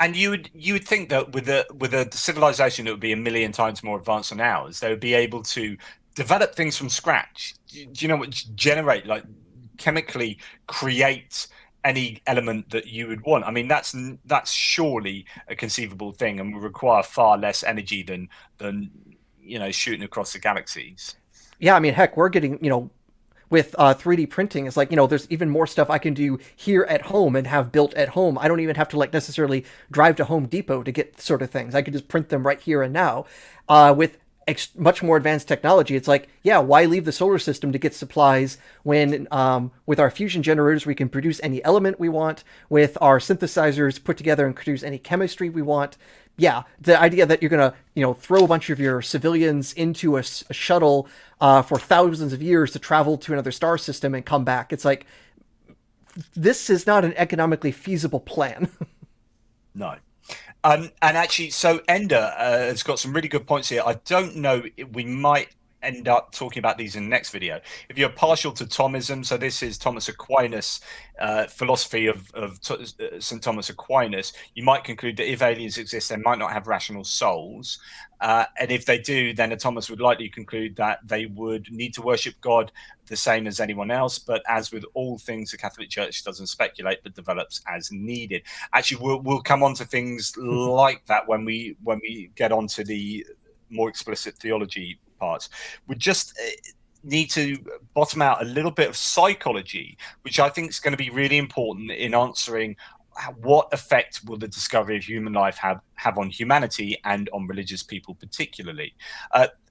And you would think that with a civilization that would be a million times more advanced than ours, they would be able to develop things from scratch. Do you know what? Generate, like, chemically create any element that you would want. I mean, that's surely a conceivable thing, and would require far less energy than shooting across the galaxies. Yeah, I mean, heck, we're getting with 3D printing, it's like, there's even more stuff I can do here at home and have built at home. I don't even have to necessarily drive to Home Depot to get sort of things. I could just print them right here and now. With much more advanced technology, it's like, yeah, why leave the solar system to get supplies when with our fusion generators we can produce any element we want, with our synthesizers put together and produce any chemistry we want. Yeah, the idea that you're gonna throw a bunch of your civilians into a shuttle for thousands of years to travel to another star system and come back, it's like, this is not an economically feasible plan. No. And actually, so Ender has got some really good points here. I don't know, we might end up talking about these in the next video. If you're partial to Thomism, so this is Thomas Aquinas' philosophy of St. Thomas Aquinas, you might conclude that if aliens exist, they might not have rational souls. And if they do, then Thomas would likely conclude that they would need to worship God the same as anyone else. But as with all things, the Catholic Church doesn't speculate, but develops as needed. Actually, we'll come on to things like that when we get onto the more explicit theology parts. We just need to bottom out a little bit of psychology, which I think is going to be really important in answering what effect will the discovery of human life have on humanity and on religious people particularly,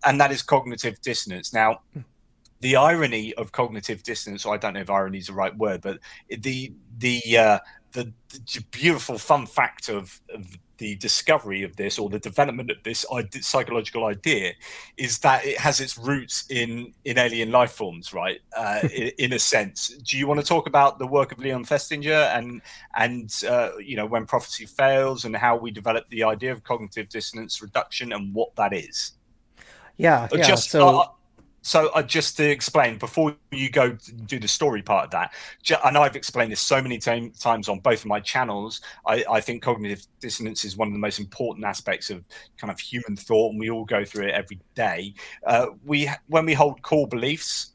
and that is cognitive dissonance. Now, the irony of cognitive dissonance, or I don't know if irony is the right word, but the beautiful fun fact of the discovery of this, or the development of this psychological idea, is that it has its roots in alien life forms, right? In a sense. Do you want to talk about the work of Leon Festinger and when prophecy fails, and how we develop the idea of cognitive dissonance reduction and what that is? Yeah. So just to explain, before you go do the story part of that, and I've explained this so many times on both of my channels, I think cognitive dissonance is one of the most important aspects of kind of human thought, and we all go through it every day. When we hold core beliefs,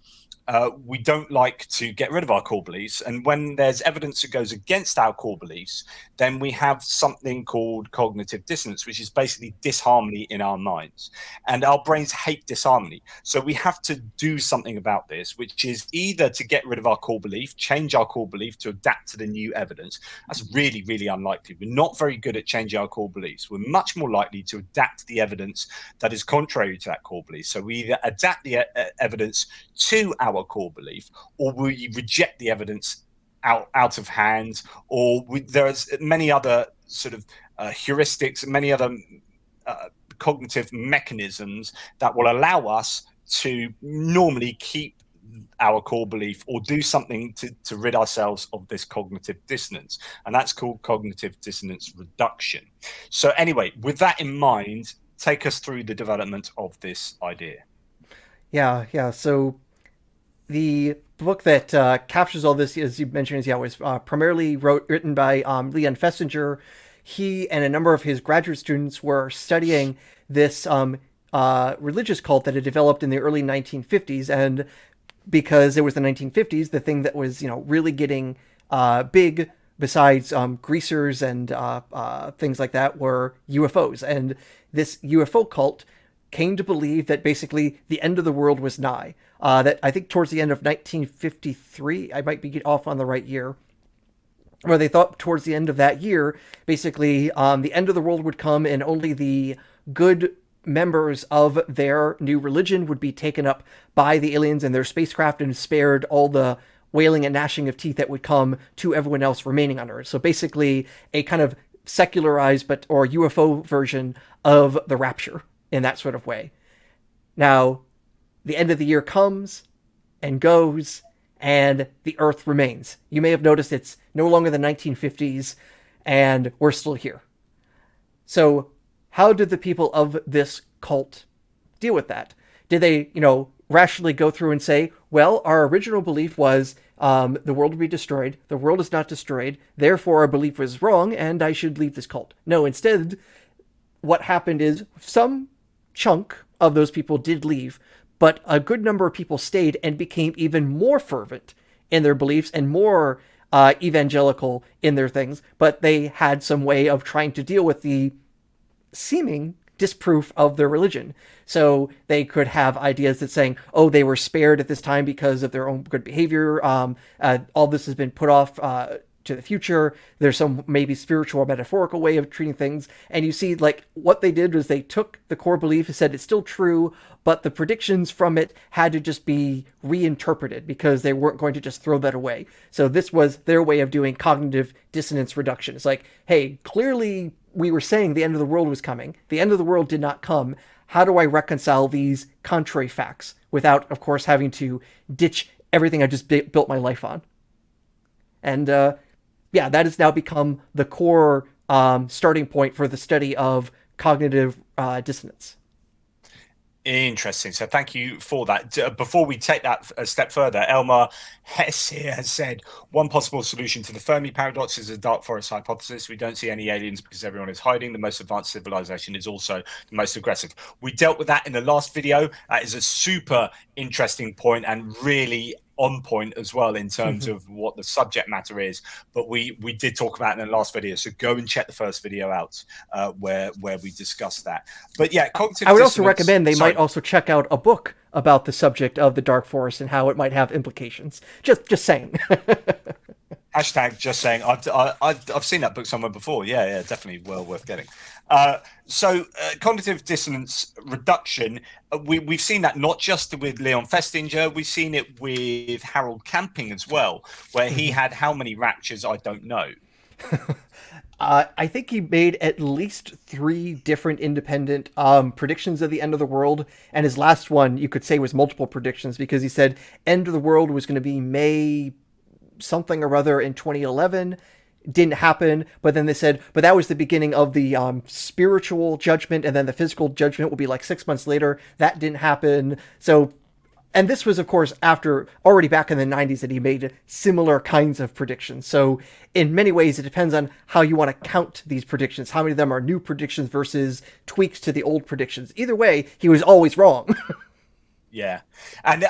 we don't like to get rid of our core beliefs. And when there's evidence that goes against our core beliefs, then we have something called cognitive dissonance, which is basically disharmony in our minds. And our brains hate disharmony. So we have to do something about this, which is either to get rid of our core belief, change our core belief to adapt to the new evidence. That's really, really unlikely. We're not very good at changing our core beliefs. We're much more likely to adapt to the evidence that is contrary to that core belief. So we either adapt the evidence to our core belief, or we reject the evidence out of hand, or there's many other sort of heuristics, many other cognitive mechanisms that will allow us to normally keep our core belief or do something to rid ourselves of this cognitive dissonance. And that's called cognitive dissonance reduction. So anyway, with that in mind, take us through the development of this idea. Yeah. So the book that captures all this, as you mentioned, was primarily written by Leon Festinger. He and a number of his graduate students were studying this religious cult that had developed in the early 1950s, and because it was the 1950s, the thing that was really getting big, besides greasers and things like that, were UFOs. And this UFO cult came to believe that basically the end of the world was nigh. That I think towards the end of 1953, I might be off on the right year, where they thought towards the end of that year, basically the end of the world would come and only the good members of their new religion would be taken up by the aliens and their spacecraft and spared all the wailing and gnashing of teeth that would come to everyone else remaining on Earth. So basically a kind of secularized or UFO version of the rapture in that sort of way. Now, the end of the year comes and goes, and the Earth remains. You may have noticed it's no longer the 1950s, and we're still here. So how did the people of this cult deal with that? Did they, rationally go through and say, well, our original belief was the world would be destroyed. The world is not destroyed. Therefore, our belief was wrong, and I should leave this cult. No, instead, what happened is some chunk of those people did leave, but a good number of people stayed and became even more fervent in their beliefs and more evangelical in their things. But they had some way of trying to deal with the seeming disproof of their religion. So they could have ideas that saying, oh, they were spared at this time because of their own good behavior. All this has been put off to the future. There's some maybe spiritual or metaphorical way of treating things. And you see, like, what they did was they took the core belief and said it's still true, but the predictions from it had to just be reinterpreted because they weren't going to just throw that away. So this was their way of doing cognitive dissonance reduction. It's like, hey, clearly we were saying the end of the world was coming. The end of the world did not come. How do I reconcile these contrary facts without, of course, having to ditch everything I just built my life on? And that has now become the core starting point for the study of cognitive dissonance. Interesting. So thank you for that. Before we take that a step further, Elmar Hess here has said one possible solution to the Fermi paradox is a dark forest hypothesis. We don't see any aliens because everyone is hiding. The most advanced civilization is also the most aggressive. We dealt with that in the last video. That is a super interesting point and really on point as well in terms of what the subject matter is, but we did talk about it in the last video, so go and check the first video out where we discussed that. But yeah, cognitive I would dissonance, also recommend they might also check out a book about the subject of the dark forest and how it might have implications. Just saying. Hashtag just saying. I've seen that book somewhere before. Yeah, definitely well worth getting. So cognitive dissonance reduction, we've seen that not just with Leon Festinger, we've seen it with Harold Camping as well, where he had how many raptures, I don't know. I think he made at least 3 different independent predictions of the end of the world, and his last one you could say was multiple predictions because he said end of the world was going to be May something or other in 2011. Didn't happen, but then they said, but that was the beginning of the spiritual judgment, and then the physical judgment will be like 6 months later. That didn't happen. So, and this was, of course, after already back in the 90s that he made similar kinds of predictions. So in many ways, it depends on how you want to count these predictions. How many of them are new predictions versus tweaks to the old predictions. Either way, he was always wrong. Yeah. And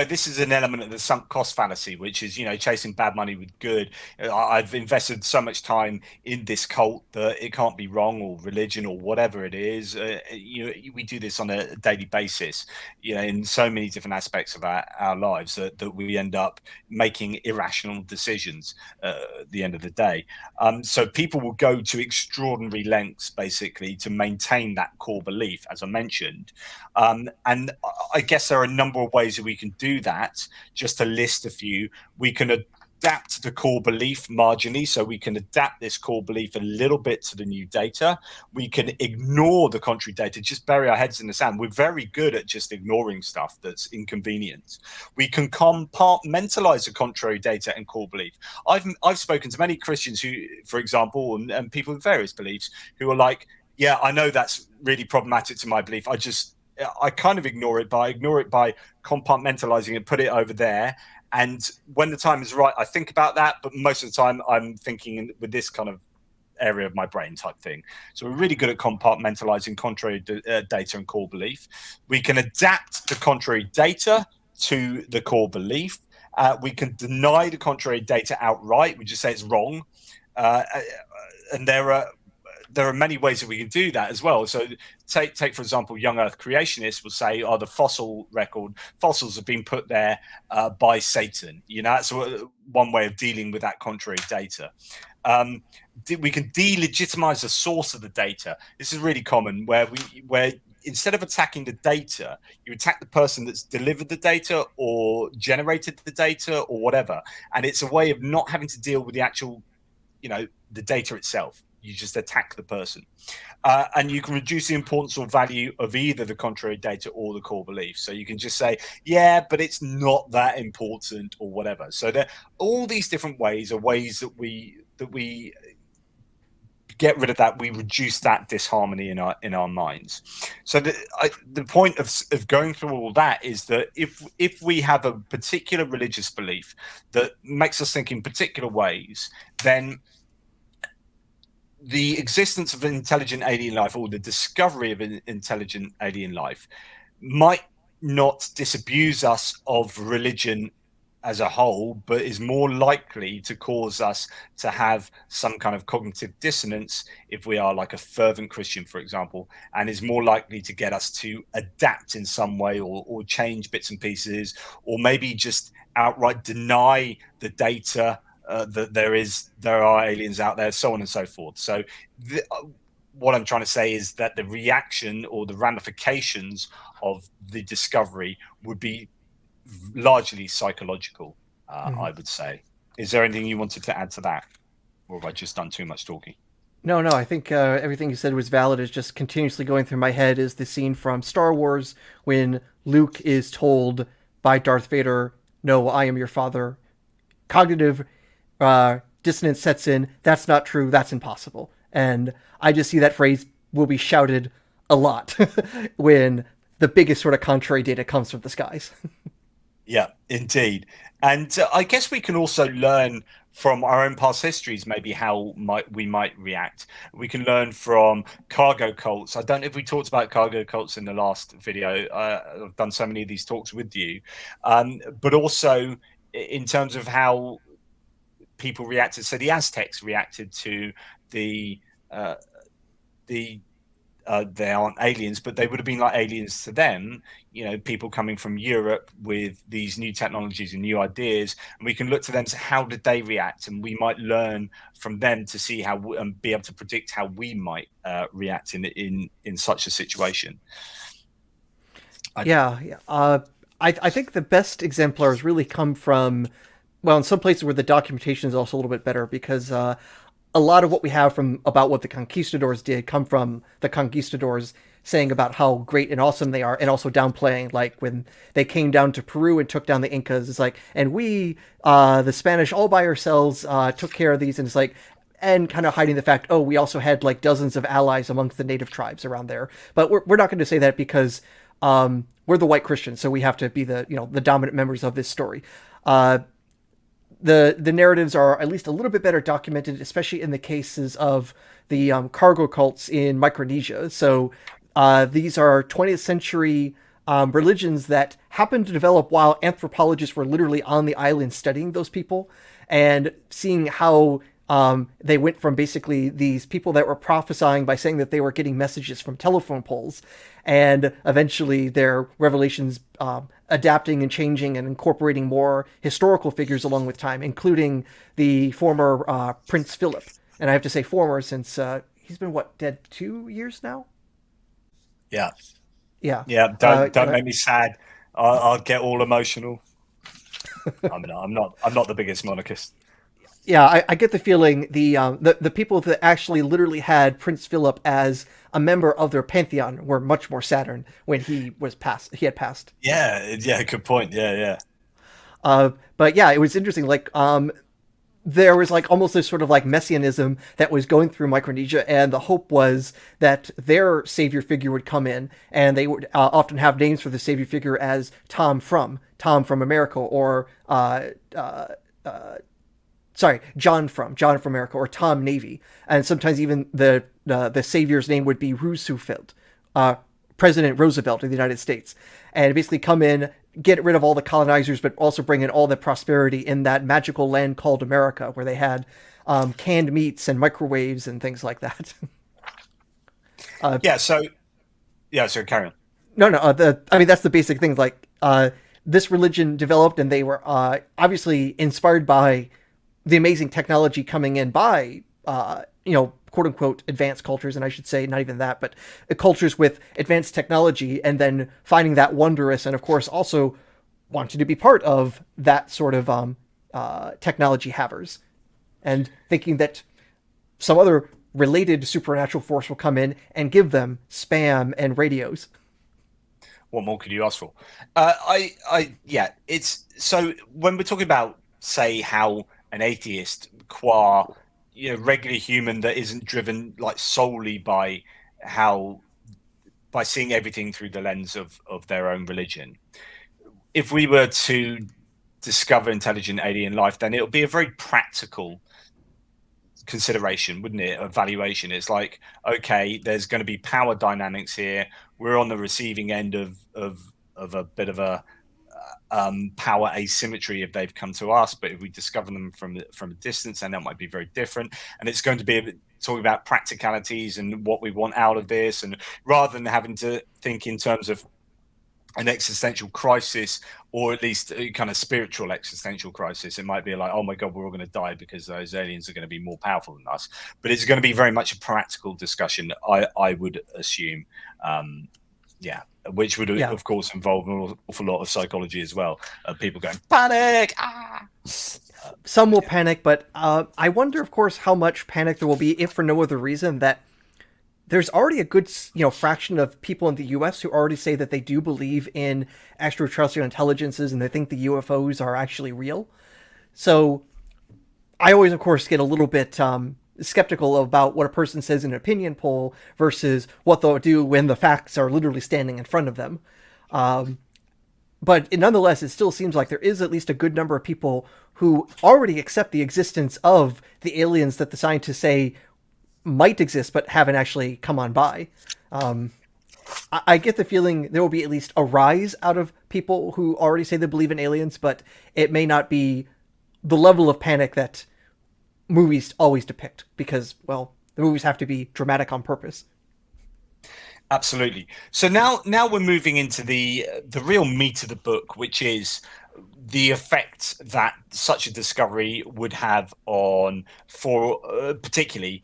this is an element of the sunk cost fallacy, which is, chasing bad money with good. I've invested so much time in this cult that it can't be wrong, or religion, or whatever it is. We do this on a daily basis, in so many different aspects of our lives that we end up making irrational decisions at the end of the day. So people will go to extraordinary lengths, basically, to maintain that core belief, as I mentioned. And I guess there are a number of ways that we can do that. Just to list a few, we can adapt the core belief marginally, so we can adapt this core belief a little bit to the new data. We can ignore the contrary data, just bury our heads in the sand. We're very good at just ignoring stuff that's inconvenient. We can compartmentalize the contrary data and core belief. I've spoken to many Christians who, for example, and people with various beliefs who are like, yeah, I know that's really problematic to my belief. I kind of ignore it, but I ignore it by compartmentalizing it, put it over there. And when the time is right, I think about that. But most of the time, I'm thinking with this kind of area of my brain type thing. So we're really good at compartmentalizing contrary data and core belief. We can adapt the contrary data to the core belief. We can deny the contrary data outright. We just say it's wrong. And there are many ways that we can do that as well. So take for example, young Earth creationists will say, "Oh, the fossil record, fossils have been put there by Satan." You know, that's one way of dealing with that contrary data. We can delegitimize the source of the data. This is really common, where instead of attacking the data, you attack the person that's delivered the data or generated the data or whatever. And it's a way of not having to deal with the actual, the data itself. You just attack the person. And you can reduce the importance or value of either the contrary data or the core belief. So you can just say, yeah, but it's not that important or whatever. So there, all these different ways are ways that we get rid of that. We reduce that disharmony in our minds. So the point of going through all that is that if we have a particular religious belief that makes us think in particular ways, then the existence of intelligent alien life, or the discovery of an intelligent alien life, might not disabuse us of religion as a whole, but is more likely to cause us to have some kind of cognitive dissonance if we are like a fervent Christian, for example, and is more likely to get us to adapt in some way, or change bits and pieces, or maybe just outright deny the data that there are aliens out there, so on and so forth. So what I'm trying to say is that the reaction or the ramifications of the discovery would be largely psychological, I would say. Is there anything you wanted to add to that, or have I just done too much talking? No, no, I think everything you said was valid. Is just continuously going through my head is the scene from Star Wars when Luke is told by Darth Vader, "No, I am your father." Cognitive dissonance sets in. That's not true. That's impossible. And I just see that phrase will be shouted a lot when the biggest sort of contrary data comes from the skies. Yeah, indeed. And I guess we can also learn from our own past histories, maybe how we might react. We can learn from cargo cults. I don't know if we talked about cargo cults in the last video. I've done so many of these talks with you, but also in terms of how people reacted. So the Aztecs reacted to the they aren't aliens, but they would have been like aliens to them. People coming from Europe with these new technologies and new ideas, and we can look to them to how did they react, and we might learn from them to see how and be able to predict how we might react in such a situation. Yeah, yeah. I think the best exemplars really come from, well, in some places where the documentation is also a little bit better, because a lot of what we have from about what the conquistadors did come from the conquistadors saying about how great and awesome they are, and also downplaying, like when they came down to Peru and took down the Incas. It's like, and we, the Spanish, all by ourselves took care of these, and it's like, and kind of hiding the fact, oh, we also had like dozens of allies amongst the native tribes around there. But we're not going to say that because we're the white Christians, so we have to be the dominant members of this story. The narratives are at least a little bit better documented, especially in the cases of the cargo cults in Micronesia. So these are 20th century religions that happened to develop while anthropologists were literally on the island studying those people and seeing how they went from basically these people that were prophesying by saying that they were getting messages from telephone poles, and eventually their revelations adapting and changing and incorporating more historical figures along with time, including the former Prince Philip. And I have to say former since he's been, dead 2 years now? Yeah. Yeah. Yeah. Don't make me sad. I'll get all emotional. I'm not the biggest monarchist. Yeah, I get the feeling the people that actually literally had Prince Philip as a member of their pantheon were much more Saturn when he had passed. Yeah, good point. Yeah. But yeah, it was interesting. Like, there was like almost this sort of like messianism that was going through Micronesia, and the hope was that their savior figure would come in, and they would often have names for the savior figure as Tom from America, or sorry, John from America, or Tom Navy, and sometimes even the savior's name would be Roosevelt, uh, President Roosevelt of the United States, and basically come in, get rid of all the colonizers, but also bring in all the prosperity in that magical land called America, where they had canned meats and microwaves and things like that. Yeah. So carry on. No, no. I mean, that's the basic thing. Like, this religion developed, and they were obviously inspired by the amazing technology coming in by, quote unquote, advanced cultures. And I should say, not even that, but cultures with advanced technology, and then finding that wondrous, and of course, also wanting to be part of that sort of technology havers, and thinking that some other related supernatural force will come in and give them spam and radios. What more could you ask for? Yeah. It's so when we're talking about, say, how an atheist, qua regular human that isn't driven like solely by how by seeing everything through the lens of their own religion. If we were to discover intelligent alien life, then it'll be a very practical consideration, wouldn't it? Evaluation. It's like, okay, there's going to be power dynamics here. We're on the receiving end of a bit of a power asymmetry if they've come to us, but if we discover them from a distance, then that might be very different. And it's going to be talking about practicalities and what we want out of this, and rather than having to think in terms of an existential crisis, or at least a kind of spiritual existential crisis. It might be like, oh my God, we're all going to die because those aliens are going to be more powerful than us. But it's going to be very much a practical discussion, I would assume. Yeah, which would, Yeah, of course, involve an awful lot of psychology as well. People going, panic! some will panic, but I wonder, of course, how much panic there will be, if for no other reason that there's already a good fraction of people in the U.S. who already say that they do believe in extraterrestrial intelligences and they think the UFOs are actually real. So I always, of course, get a little bit skeptical about what a person says in an opinion poll versus what they'll do when the facts are literally standing in front of them. But nonetheless, it still seems like there is at least a good number of people who already accept the existence of the aliens that the scientists say might exist but haven't actually come on by. I get the feeling there will be at least a rise out of people who already say they believe in aliens, but it may not be the level of panic that movies always depict, because, well, the movies have to be dramatic on purpose. Absolutely. So now we're moving into the real meat of the book, which is the effect that such a discovery would have on, for particularly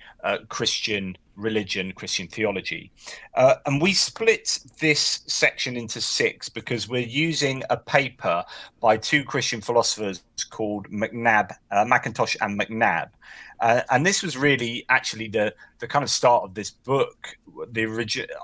Christian religion, Christian theology. And we split this section into 6 because we're using a paper by 2 Christian philosophers called McIntosh and McNabb. And this was really actually the kind of start of this book.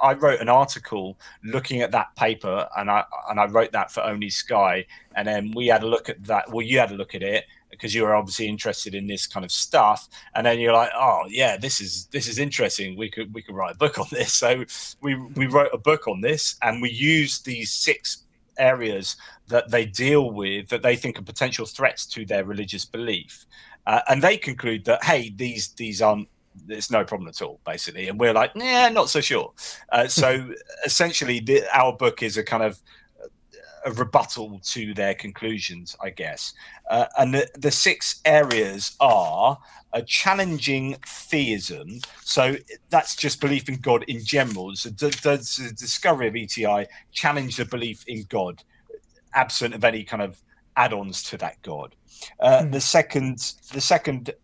I wrote an article looking at that paper, and I wrote that for Only Sky, and then we had a look at that. Well, you had a look at it because you were obviously interested in this kind of stuff, and then you're like, oh yeah, this is interesting. We could write a book on this. So we wrote a book on this, and we used these 6 areas that they deal with that they think are potential threats to their religious belief. And they conclude that, hey, these aren't, it's no problem at all, basically. And we're like, nah, not so sure. So essentially, our book is a kind of a rebuttal to their conclusions, I guess. And the 6 areas are a challenging theism. So that's just belief in God in general. So does the discovery of ETI challenge the belief in God, absent of any kind of add-ons to that God? The second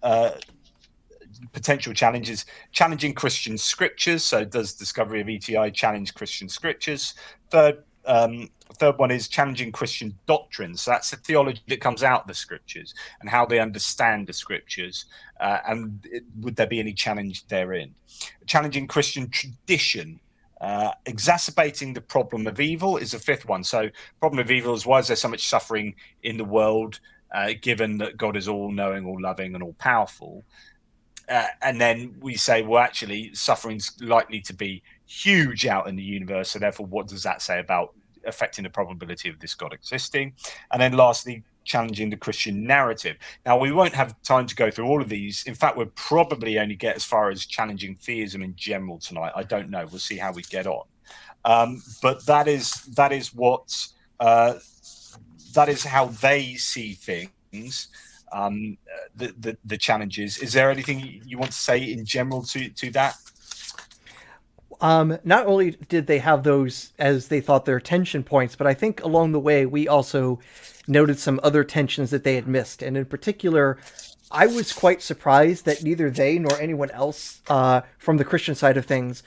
potential challenge is challenging Christian scriptures. So does discovery of ETI challenge Christian scriptures? third one is challenging Christian doctrines. So that's the theology that comes out of the scriptures and how they understand the scriptures, would there be any challenge therein? Challenging Christian tradition. Exacerbating the problem of evil is the fifth one. So, problem of evil is, why is there so much suffering in the world, given that God is all knowing, all loving, and all powerful? And then we say, well, actually, suffering's likely to be huge out in the universe. So, therefore, what does that say about affecting the probability of this God existing? And then, lastly, challenging the Christian narrative. Now, we won't have time to go through all of these. In fact, we'll probably only get as far as challenging theism in general tonight. I don't know. We'll see how we get on. But that is what that is how they see things. The challenges. Is there anything you want to say in general to that? Not only did they have those as they thought their tension points, but I think along the way we also noted some other tensions that they had missed. And in particular, I was quite surprised that neither they nor anyone else from the Christian side of things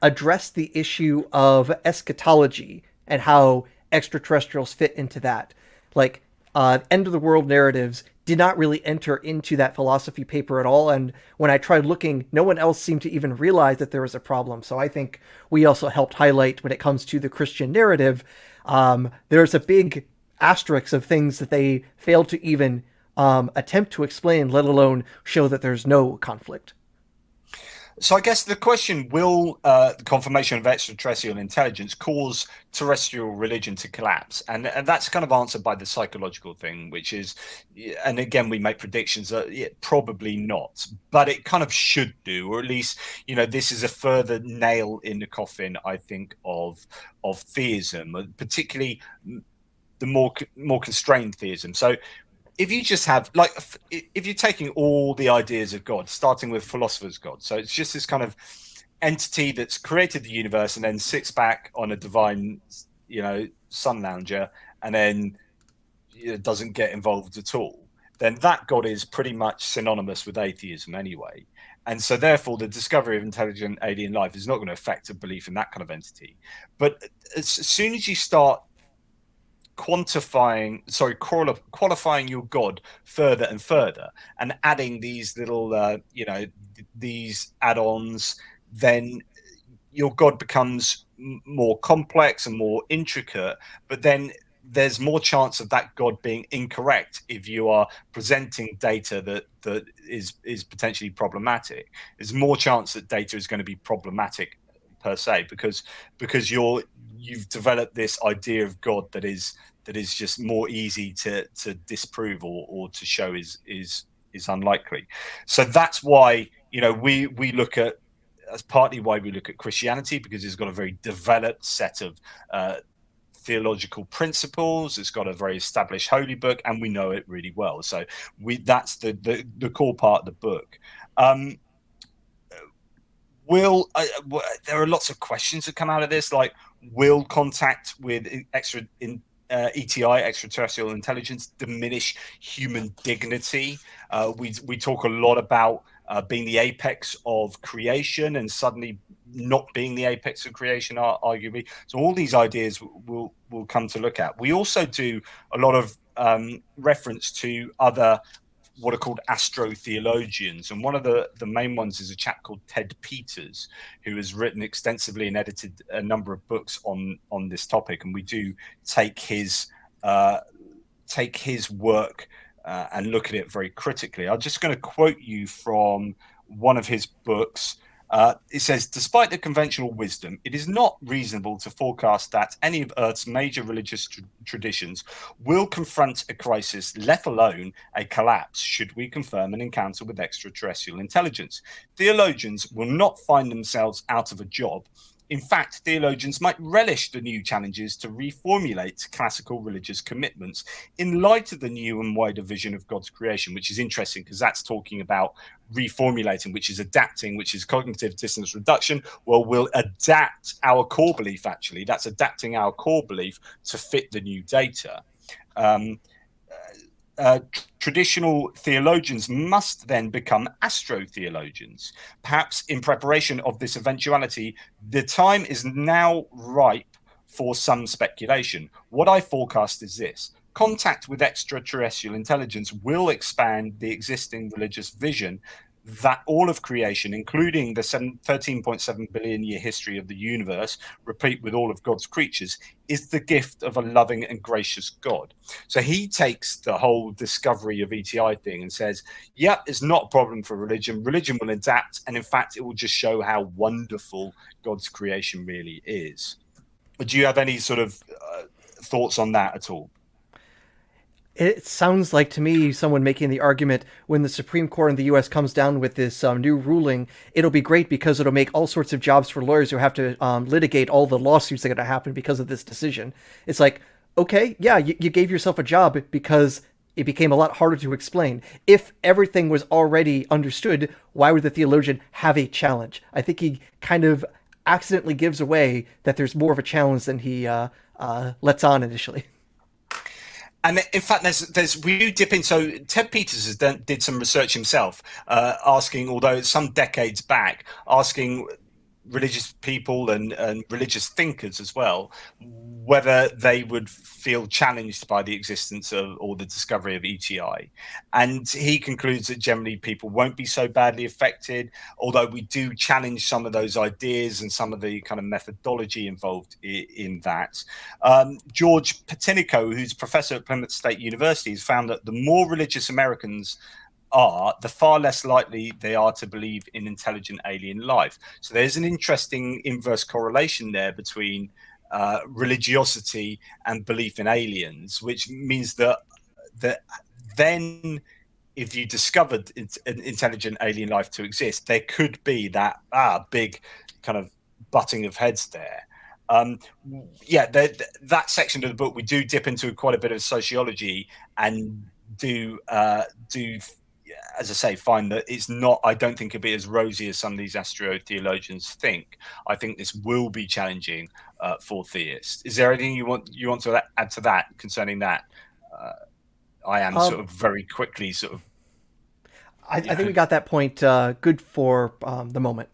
addressed the issue of eschatology and how extraterrestrials fit into that. Like, end of the world narratives did not really enter into that philosophy paper at all. And when I tried looking, no one else seemed to even realize that there was a problem. So I think we also helped highlight when it comes to the Christian narrative, there's a big asterisk of things that they failed to even attempt to explain, let alone show that there's no conflict. So I guess the question, will the confirmation of extraterrestrial intelligence cause terrestrial religion to collapse? And that's kind of answered by the psychological thing, which is, and again, we make predictions that probably not, but it kind of should do, or at least, this is a further nail in the coffin, I think, of theism, particularly the more constrained theism. So if you just have, like, if you're taking all the ideas of God, starting with philosophers' God, so it's just this kind of entity that's created the universe and then sits back on a divine, sun lounger, and then doesn't get involved at all, then that God is pretty much synonymous with atheism anyway. And so therefore the discovery of intelligent alien life is not going to affect a belief in that kind of entity. But as soon as you start qualifying your God further and further, and adding these little these add-ons, then your God becomes more complex and more intricate, but then there's more chance of that God being incorrect if you are presenting data that is potentially problematic. There's more chance that data is going to be problematic per se, because you've developed this idea of God that is just more easy to disprove or to show is unlikely. So that's why we look at, as partly why we look at Christianity, because it's got a very developed set of theological principles. It's got a very established holy book, and we know it really well. So that's the core part of the book. There are lots of questions that come out of this, like, will contact with extraterrestrial intelligence, diminish human dignity? We talk a lot about being the apex of creation and suddenly not being the apex of creation, arguably. So all these ideas we'll come to look at. We also do a lot of reference to other what are called astro-theologians, and one of the main ones is a chap called Ted Peters, who has written extensively and edited a number of books on this topic, and we do take his work and look at it very critically. I'm just going to quote you from one of his books. It says, despite the conventional wisdom, it is not reasonable to forecast that any of Earth's major religious traditions will confront a crisis, let alone a collapse, should we confirm an encounter with extraterrestrial intelligence. Theologians will not find themselves out of a job. In fact, theologians might relish the new challenges to reformulate classical religious commitments in light of the new and wider vision of God's creation, which is interesting because that's talking about reformulating, which is adapting, which is cognitive dissonance reduction. Well, we'll adapt our core belief, actually. That's adapting our core belief to fit the new data. Traditional theologians must then become astro-theologians. Perhaps in preparation of this eventuality, the time is now ripe for some speculation. What I forecast is this: contact with extraterrestrial intelligence will expand the existing religious vision that all of creation, including the 13.7 billion year history of the universe, replete with all of God's creatures, is the gift of a loving and gracious God. So he takes the whole discovery of ETI thing and says, yeah, it's not a problem for religion. Religion will adapt. And in fact, it will just show how wonderful God's creation really is. Do you have any sort of thoughts on that at all? It sounds like to me someone making the argument when the Supreme Court in the U.S. comes down with this new ruling, it'll be great because it'll make all sorts of jobs for lawyers who have to litigate all the lawsuits that are going to happen because of this decision. It's like, okay, yeah, you gave yourself a job because it became a lot harder to explain. If everything was already understood, why would the theologian have a challenge? I think he kind of accidentally gives away that there's more of a challenge than he lets on initially. And in fact, we do dip in. So Ted Peters did some research himself, asking, although it's some decades back, asking religious people and religious thinkers as well, whether they would feel challenged by the existence of or the discovery of ETI. And he concludes that generally people won't be so badly affected, although we do challenge some of those ideas and some of the kind of methodology involved in that. George Patinico, who's professor at Plymouth State University, has found that the more religious Americans are, the far less likely they are to believe in intelligent alien life. So there's an interesting inverse correlation there between religiosity and belief in aliens, which means that then if you discovered intelligent alien life to exist, there could be that big kind of butting of heads there. That section of the book, we do dip into quite a bit of sociology and do as I say, find that it's not, I don't think it'll be as rosy as some of these astro-theologians think. I think this will be challenging for theists. Is there anything you want to add to that concerning that? I am sort of very quickly sort of... I think we got that point good for the moment.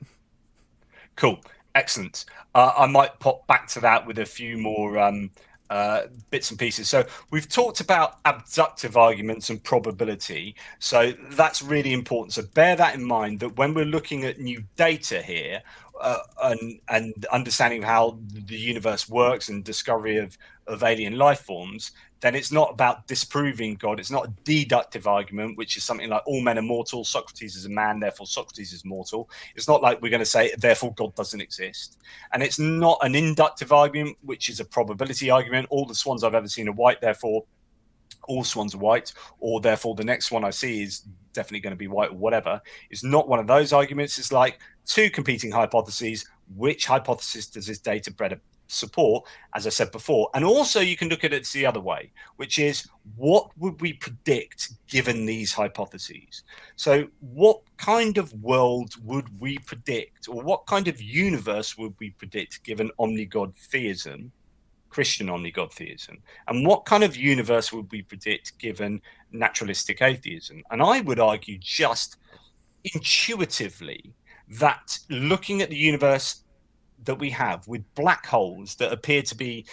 Cool. Excellent. I might pop back to that with a few more bits and pieces. So we've talked about abductive arguments and probability. So that's really important. So bear that in mind, that when we're looking at new data here and understanding how the universe works and discovery of alien life forms, then it's not about disproving God. It's not a deductive argument, which is something like all men are mortal, Socrates is a man, therefore Socrates is mortal. It's not like we're going to say, therefore God doesn't exist. And it's not an inductive argument, which is a probability argument. All the swans I've ever seen are white, therefore all swans are white, or therefore the next one I see is definitely going to be white or whatever. It's not one of those arguments. It's like two competing hypotheses. Which hypothesis does this data better support, as I said before? And also you can look at it the other way, which is, what would we predict given these hypotheses? So what kind of world would we predict, or what kind of universe would we predict given omnigod theism, Christian omnigod theism? And what kind of universe would we predict given naturalistic atheism? And I would argue just intuitively that looking at the universe that we have with black holes that appears to be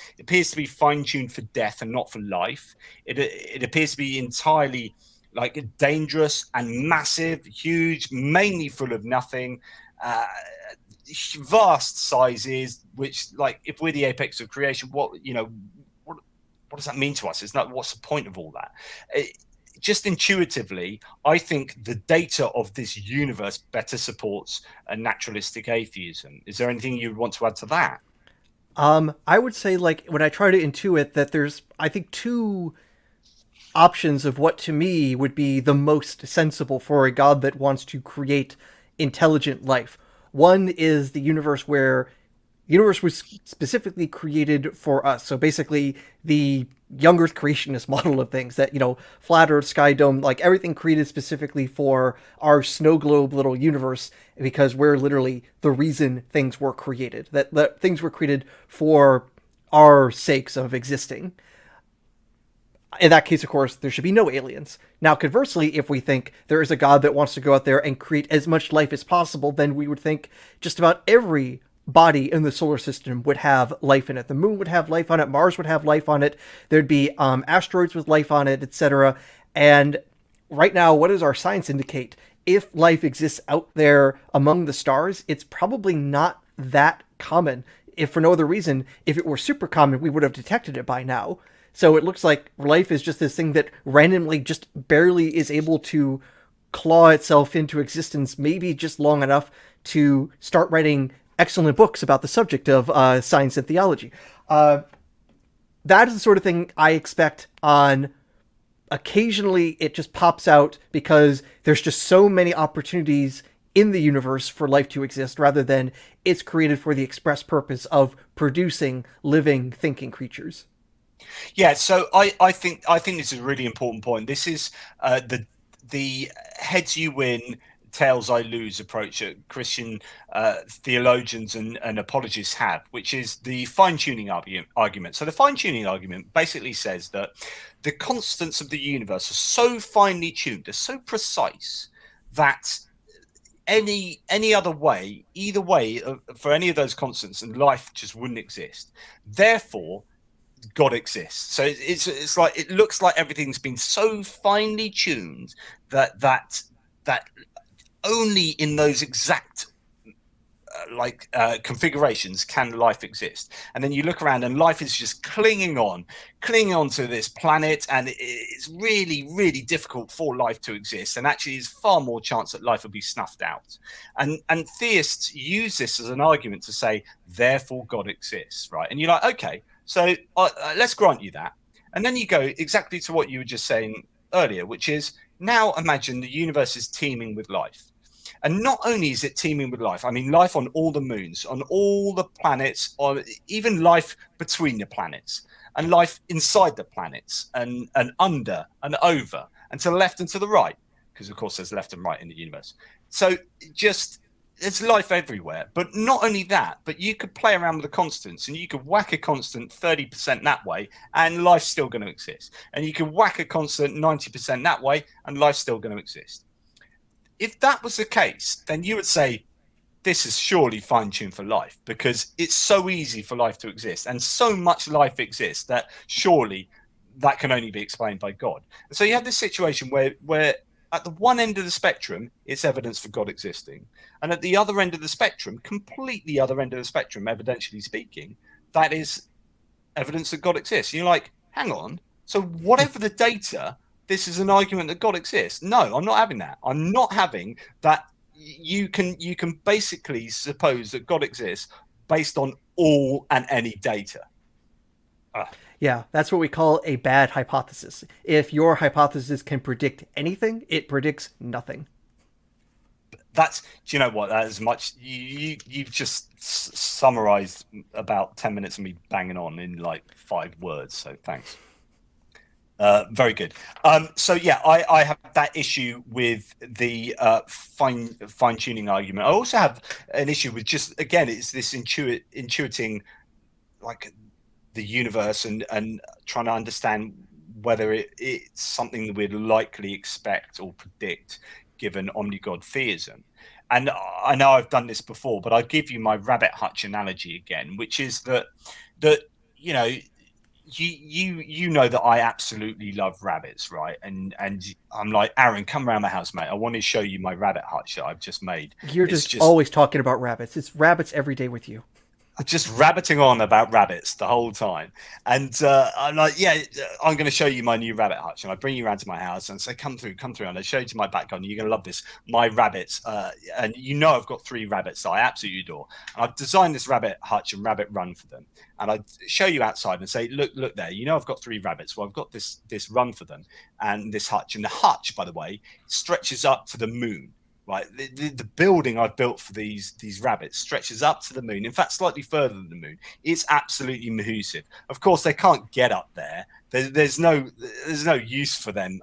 fine-tuned for death and not for life, it appears to be entirely like dangerous and massive, huge, mainly full of nothing, vast sizes, which, like, if we're the apex of creation, what does that mean to us? It's not, what's the point of all that? Just intuitively, I think the data of this universe better supports a naturalistic atheism. Is there anything you want to add to that? I would say, like, when I try to intuit that, there's, I think, two options of what to me would be the most sensible for a god that wants to create intelligent life. One is the universe where the universe was specifically created for us. So basically, the young Earth creationist model of things, that, flat Earth, sky dome, like everything created specifically for our snow globe little universe, because we're literally the reason things were created. That things were created for our sakes of existing. In that case, of course, there should be no aliens. Now, conversely, if we think there is a god that wants to go out there and create as much life as possible, then we would think just about every body in the solar system would have life in it. The moon would have life on it. Mars would have life on it. There'd be asteroids with life on it, etc. And right now, what does our science indicate? If life exists out there among the stars, it's probably not that common. If for no other reason, if it were super common, we would have detected it by now. So it looks like life is just this thing that randomly just barely is able to claw itself into existence, maybe just long enough to start writing excellent books about the subject of science and theology. That is the sort of thing I expect on. Occasionally, it just pops out because there's just so many opportunities in the universe for life to exist rather than it's created for the express purpose of producing living, thinking creatures. Yeah, so I think this is a really important point. This is the heads you win, tails I lose approach that Christian theologians and apologists have, which is the fine-tuning argument. So the fine-tuning argument basically says that the constants of the universe are so finely tuned, they're so precise that any other way, either way, for any of those constants, and life just wouldn't exist. Therefore, God exists. So it's like it looks like everything's been so finely tuned that only in those exact configurations can life exist. And then you look around and life is just clinging on to this planet, and it's really, really difficult for life to exist, and actually there's far more chance that life will be snuffed out. And theists use this as an argument to say therefore God exists, right? And you're like, okay, so let's grant you that. And then you go exactly to what you were just saying earlier, which is now imagine the universe is teeming with life. And not only is it teeming with life, I mean, life on all the moons, on all the planets, or even life between the planets, and life inside the planets, and under and over, and to the left and to the right, because of course there's left and right in the universe. So just there's life everywhere. But not only that, but you could play around with the constants, and you could whack a constant 30% that way, and life's still going to exist. And you could whack a constant 90% that way, and life's still going to exist. If that was the case, then you would say this is surely fine-tuned for life, because it's so easy for life to exist, and so much life exists that surely that can only be explained by God. And so you have this situation where at the one end of the spectrum, it's evidence for God existing, and at the other end of the spectrum, completely other end of the spectrum, evidentially speaking, that is evidence that God exists. And you're like, hang on. So whatever the data, this is an argument that God exists. No, I'm not having that. I'm not having that. You can basically suppose that God exists based on all and any data. Yeah, that's what we call a bad hypothesis. If your hypothesis can predict anything, it predicts nothing. That's, do you know what? That is much. You've just summarized about 10 minutes of me banging on in like 5 words. So thanks. Very good. So yeah, I have that issue with the fine tuning argument. I also have an issue with just, again, it's this intuiting like the universe and trying to understand whether it's something that we'd likely expect or predict given omnigod theism. And I know I've done this before, but I'll give you my rabbit hutch analogy again, which is that you know, you know that I absolutely love rabbits, right? And I'm like, Aaron, come around my house, mate. I want to show you my rabbit hutch that I've just made. You're just always talking about rabbits. It's rabbits every day with you. Just rabbiting on about rabbits the whole time. And I'm like, yeah, I'm going to show you my new rabbit hutch. And I bring you around to my house and say, come through. And I show you to my back garden. You're going to love this. My rabbits. And you know, I've got 3 rabbits that I absolutely adore. And I've designed this rabbit hutch and rabbit run for them. And I show you outside and say, look there. You know, I've got 3 rabbits. Well, I've got this run for them and this hutch. And the hutch, by the way, stretches up to the moon. Right, the building I've built for these rabbits stretches up to the moon. In fact, slightly further than the moon. It's absolutely massive. Of course, they can't get up there. There's no use for them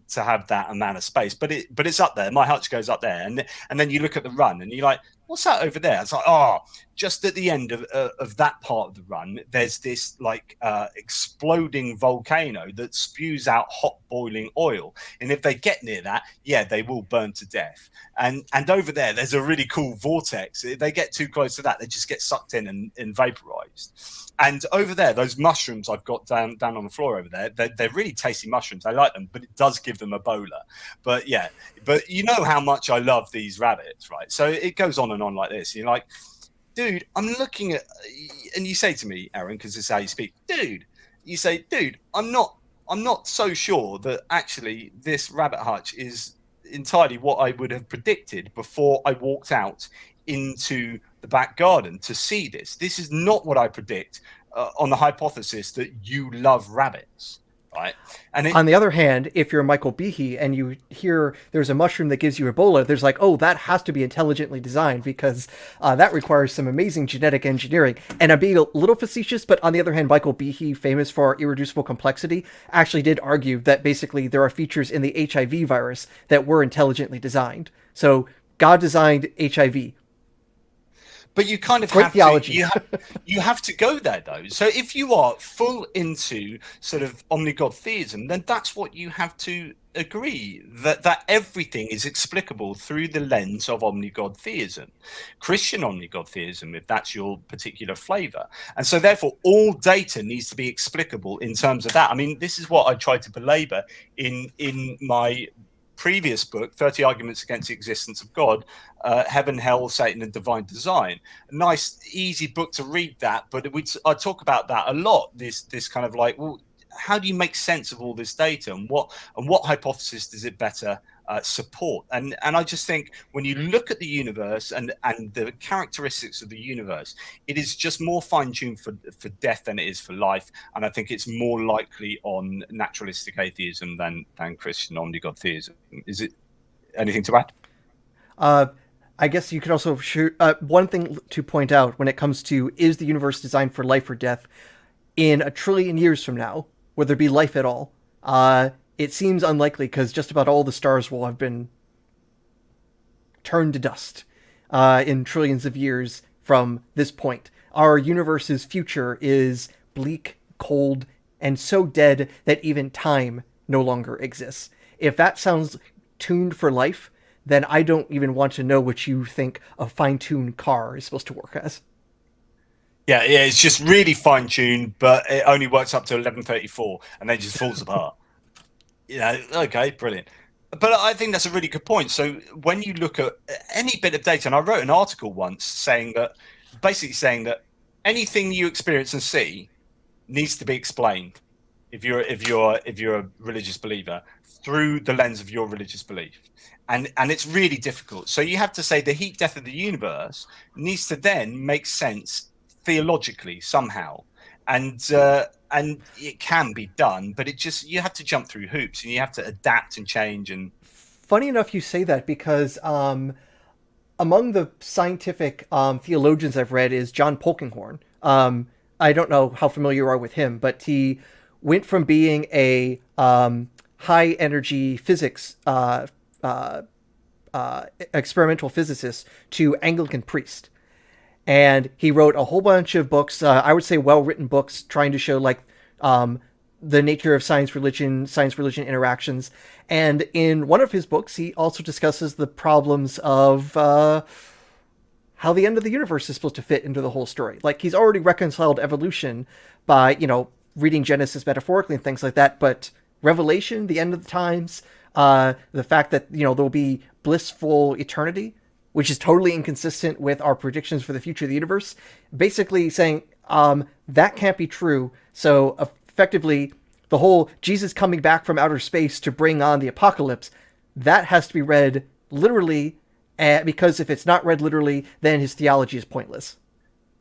to have that amount of space. But it's up there. My hutch goes up there, and then you look at the run, and you're like, what's that over there? It's like, oh, just at the end of that part of the run, there's this like exploding volcano that spews out hot boiling oil, and if they get near that, yeah, they will burn to death. And over there's a really cool vortex. If they get too close to that, they just get sucked in and vaporized. And over there, those mushrooms I've got down on the floor over there, they're really tasty mushrooms. I like them, but it does give them Ebola. But yeah, but you know how much I love these rabbits, right? So it goes on and on like this. You're like, dude, I'm looking at, and you say to me, Aaron, because this is how you speak, dude, you say, dude, I'm not so sure that actually this rabbit hutch is entirely what I would have predicted before I walked out into the back garden to see this. This is not what I predict on the hypothesis that you love rabbits. Right. And on the other hand, if you're Michael Behe and you hear there's a mushroom that gives you Ebola, there's like, oh, that has to be intelligently designed because that requires some amazing genetic engineering. And I'm being a little facetious, but on the other hand, Michael Behe, famous for irreducible complexity, actually did argue that basically there are features in the HIV virus that were intelligently designed. So God designed HIV. But you kind of Great have theology. you have to go there though. So if you are full into sort of omnigod theism, then that's what you have to agree, that everything is explicable through the lens of omnigod theism, Christian omnigod theism, if that's your particular flavor. And so therefore all data needs to be explicable in terms of that. I mean, this is what I tried to belabor in my previous book, 30 Arguments Against the Existence of God, Heaven, Hell, Satan, and Divine Design. A nice, easy book to read that, but I talk about that a lot. This kind of like, well, how do you make sense of all this data, and what hypothesis does it better support? And I just think when you look at the universe and the characteristics of the universe, it is just more fine-tuned for death than it is for life. And I think it's more likely on naturalistic atheism than Christian omnigod theism. Is it anything to add? I guess you could also one thing to point out when it comes to, is the universe designed for life or death? In a trillion years from now, will there be life at all? It seems unlikely because just about all the stars will have been turned to dust in trillions of years from this point. Our universe's future is bleak, cold, and so dead that even time no longer exists. If that sounds tuned for life, then I don't even want to know what you think a fine-tuned car is supposed to work as. Yeah, it's just really fine-tuned, but it only works up to 1134 and then just falls apart. Okay, brilliant. But I think that's a really good point. So when you look at any bit of data, and I wrote an article once saying that anything you experience and see needs to be explained if you're a religious believer through the lens of your religious belief. And it's really difficult. So you have to say the heat death of the universe needs to then make sense theologically somehow. And it can be done, but you have to jump through hoops and you have to adapt and change. And funny enough, you say that because among the scientific theologians I've read is John Polkinghorne. I don't know how familiar you are with him, but he went from being a high energy physics experimental physicist to Anglican priest. And he wrote a whole bunch of books, I would say well-written books, trying to show like the nature of science-religion interactions. And in one of his books, he also discusses the problems of how the end of the universe is supposed to fit into the whole story. Like, he's already reconciled evolution by, reading Genesis metaphorically and things like that, but Revelation, the end of the times, the fact that, there will be blissful eternity, which is totally inconsistent with our predictions for the future of the universe, basically saying that can't be true. So effectively, the whole Jesus coming back from outer space to bring on the apocalypse, that has to be read literally, because if it's not read literally, then his theology is pointless.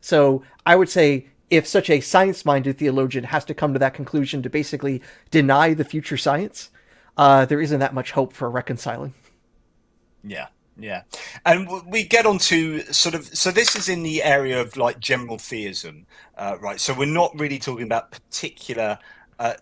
So I would say if such a science-minded theologian has to come to that conclusion to basically deny the future science, there isn't that much hope for reconciling. Yeah. And we get on to so this is in the area of like general theism, right? So we're not really talking about particular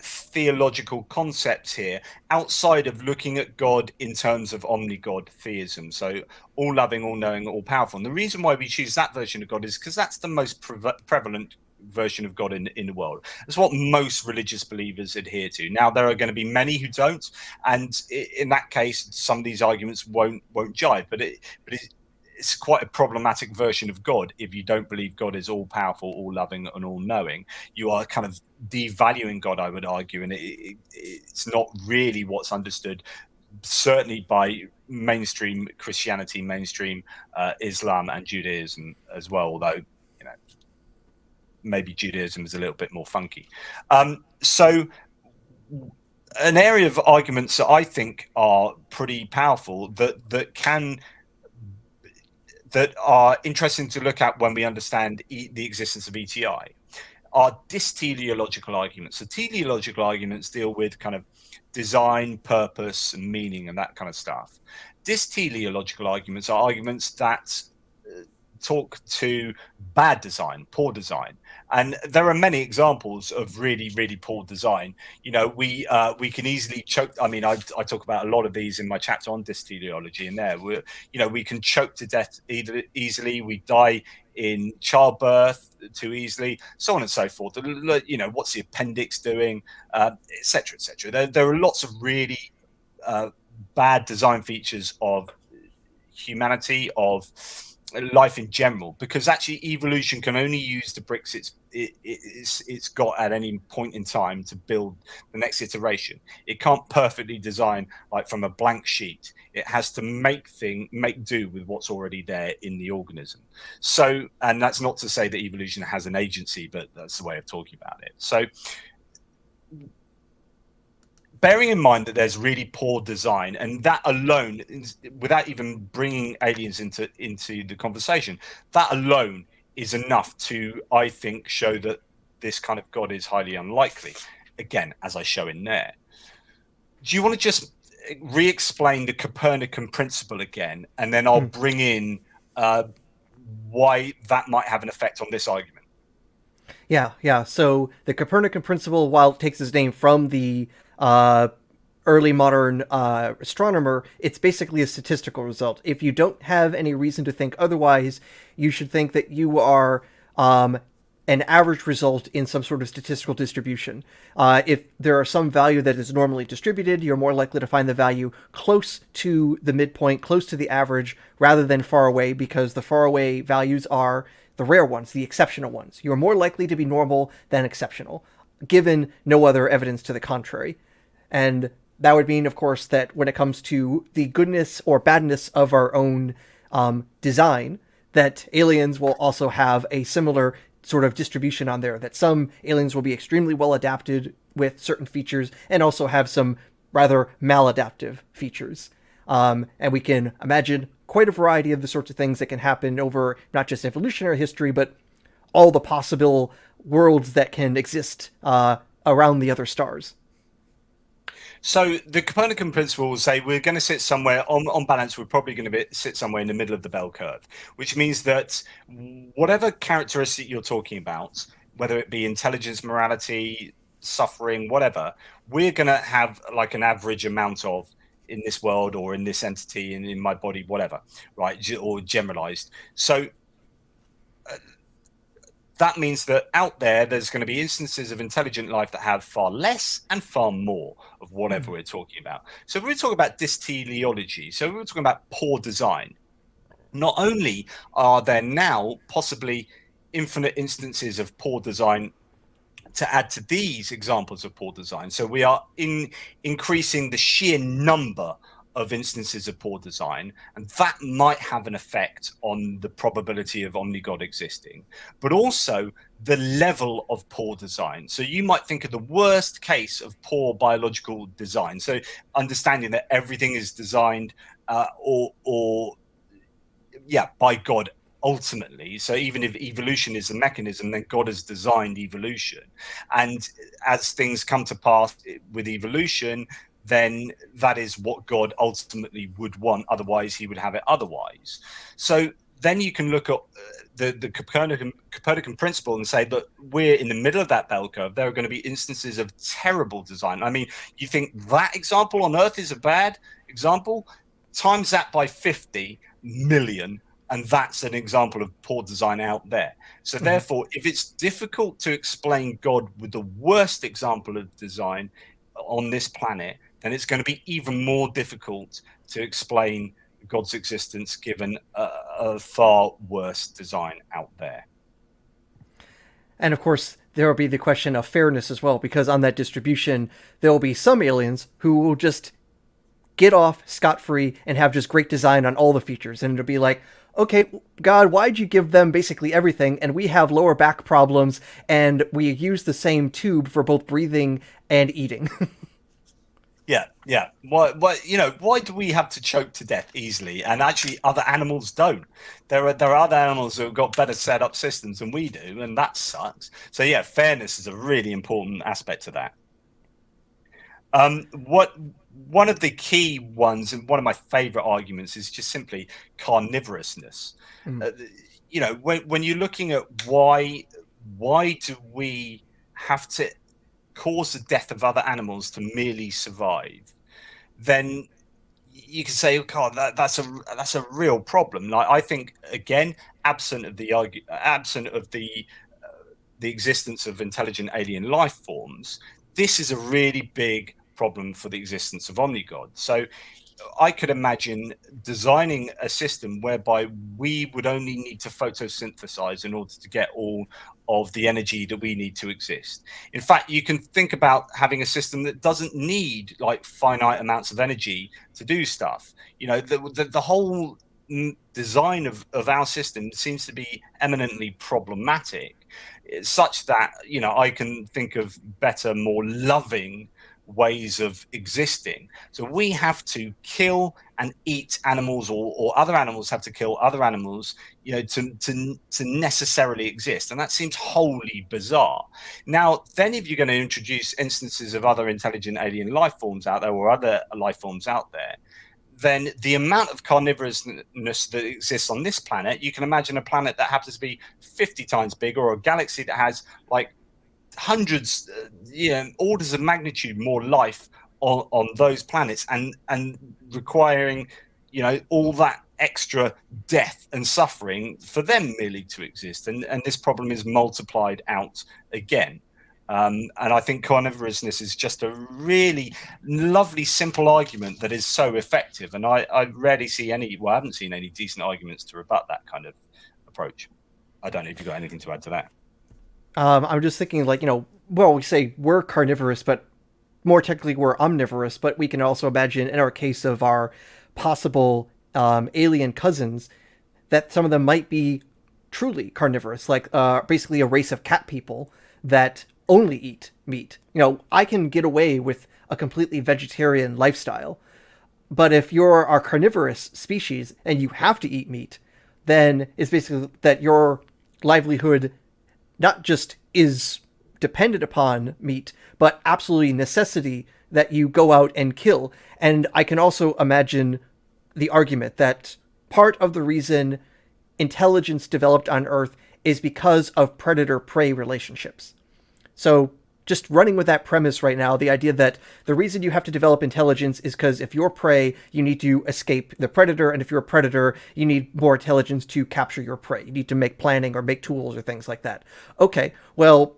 theological concepts here outside of looking at God in terms of omnigod theism. So all loving, all knowing, all powerful. And the reason why we choose that version of God is because that's the most prevalent version of God in the world. It's what most religious believers adhere to. Now, there are going to be many who don't, and in that case, some of these arguments won't jive. But it's quite a problematic version of God if you don't believe God is all powerful, all loving, and all knowing. You are kind of devaluing God, I would argue, and it's not really what's understood, certainly by mainstream Christianity, mainstream Islam, and Judaism as well. Although, you know, maybe Judaism is a little bit more funky. So an area of arguments that I think are pretty powerful that are interesting to look at when we understand the existence of ETI are disteleological arguments. So teleological arguments deal with kind of design, purpose, and meaning, and that kind of stuff. Disteleological arguments are arguments that talk to bad design, poor design, and there are many examples of really, really poor design. You know, we can easily choke. I mean, I talk about a lot of these in my chapter on disteleology, and there, we can choke to death easily. We die in childbirth too easily, so on and so forth. You know, what's the appendix doing, etc., etc. There are lots of really bad design features of humanity, of life in general, because actually evolution can only use the bricks it's got at any point in time to build the next iteration. It can't perfectly design like from a blank sheet. It has to make do with what's already there in the organism. So, and that's not to say that evolution has an agency, but that's the way of talking about it. So bearing in mind that there's really poor design, and that alone, without even bringing aliens into the conversation, that alone is enough to, I think, show that this kind of God is highly unlikely. Again, as I show in there. Do you want to just re-explain the Copernican principle again, and then I'll bring in why that might have an effect on this argument? Yeah. So the Copernican principle, while it takes its name from the early modern astronomer, it's basically a statistical result. If you don't have any reason to think otherwise, you should think that you are an average result in some sort of statistical distribution. If there are some value that is normally distributed, you're more likely to find the value close to the midpoint, close to the average, rather than far away, because the far away values are the rare ones, the exceptional ones. You are more likely to be normal than exceptional, given no other evidence to the contrary. And that would mean, of course, that when it comes to the goodness or badness of our own design, that aliens will also have a similar sort of distribution on there, that some aliens will be extremely well adapted with certain features and also have some rather maladaptive features. And we can imagine quite a variety of the sorts of things that can happen over not just evolutionary history, but all the possible worlds that can exist around the other stars. So the Copernican principle will say we're going to sit somewhere on balance. We're probably going to sit somewhere in the middle of the bell curve, which means that whatever characteristic you're talking about, whether it be intelligence, morality, suffering, whatever, we're going to have like an average amount of in this world or in this entity and in my body, whatever, right? Or generalized. So that means that out there's going to be instances of intelligent life that have far less and far more of whatever we're talking about. So we're talking about dysteleology. So we're talking about poor design. Not only are there now possibly infinite instances of poor design to add to these examples of poor design. So we are increasing the sheer number of instances of poor design, and that might have an effect on the probability of omnigod existing, but also the level of poor design. So you might think of the worst case of poor biological design. So understanding that everything is designed by God ultimately. So even if evolution is the mechanism, then God has designed evolution. And as things come to pass with evolution, then that is what God ultimately would want. Otherwise, he would have it otherwise. So then you can look at the Copernican principle and say that we're in the middle of that bell curve. There are going to be instances of terrible design. I mean, you think that example on Earth is a bad example? Times that by 50 million, and that's an example of poor design out there. So therefore, if it's difficult to explain God with the worst example of design on this planet, then it's going to be even more difficult to explain God's existence given a far worse design out there. And of course, there will be the question of fairness as well, because on that distribution, there will be some aliens who will just get off scot-free and have just great design on all the features. And it'll be like, okay, God, why'd you give them basically everything? And we have lower back problems, and we use the same tube for both breathing and eating. Yeah. Why do we have to choke to death easily, and actually other animals don't? There are other animals who have got better set up systems than we do, and that sucks. So yeah, fairness is a really important aspect to that. One of the key ones, and one of my favorite arguments, is just simply carnivorousness. When you're looking at why do we have to cause the death of other animals to merely survive, then you can say, oh God, that's a real problem. Like, I think, again, absent of the existence of intelligent alien life forms, this is a really big problem for the existence of omnigod. So I could imagine designing a system whereby we would only need to photosynthesize in order to get all of the energy that we need to exist. In fact, you can think about having a system that doesn't need like finite amounts of energy to do stuff. The whole design of our system seems to be eminently problematic, such that I can think of better, more loving ways of existing. So we have to kill and eat animals, or other animals have to kill other animals, to necessarily exist. And that seems wholly bizarre. Now, then if you're going to introduce instances of other intelligent alien life forms out there, or other life forms out there, then the amount of carnivorousness that exists on this planet, you can imagine a planet that happens to be 50 times bigger, or a galaxy that has like hundreds, orders of magnitude more life on those planets, and requiring, all that extra death and suffering for them merely to exist. And this problem is multiplied out again. And I think carnivorousness is just a really lovely, simple argument that is so effective. And I rarely see I haven't seen any decent arguments to rebut that kind of approach. I don't know if you've got anything to add to that. I'm just thinking, we say we're carnivorous, but more technically we're omnivorous, but we can also imagine in our case of our possible alien cousins that some of them might be truly carnivorous, like basically a race of cat people that only eat meat. I can get away with a completely vegetarian lifestyle, but if you're a carnivorous species and you have to eat meat, then it's basically that your livelihood not just is dependent upon meat, but absolutely necessity that you go out and kill. And I can also imagine the argument that part of the reason intelligence developed on Earth is because of predator-prey relationships. So just running with that premise right now, the idea that the reason you have to develop intelligence is because if you're prey, you need to escape the predator, and if you're a predator, you need more intelligence to capture your prey. You need to make planning or make tools or things like that. Okay, well,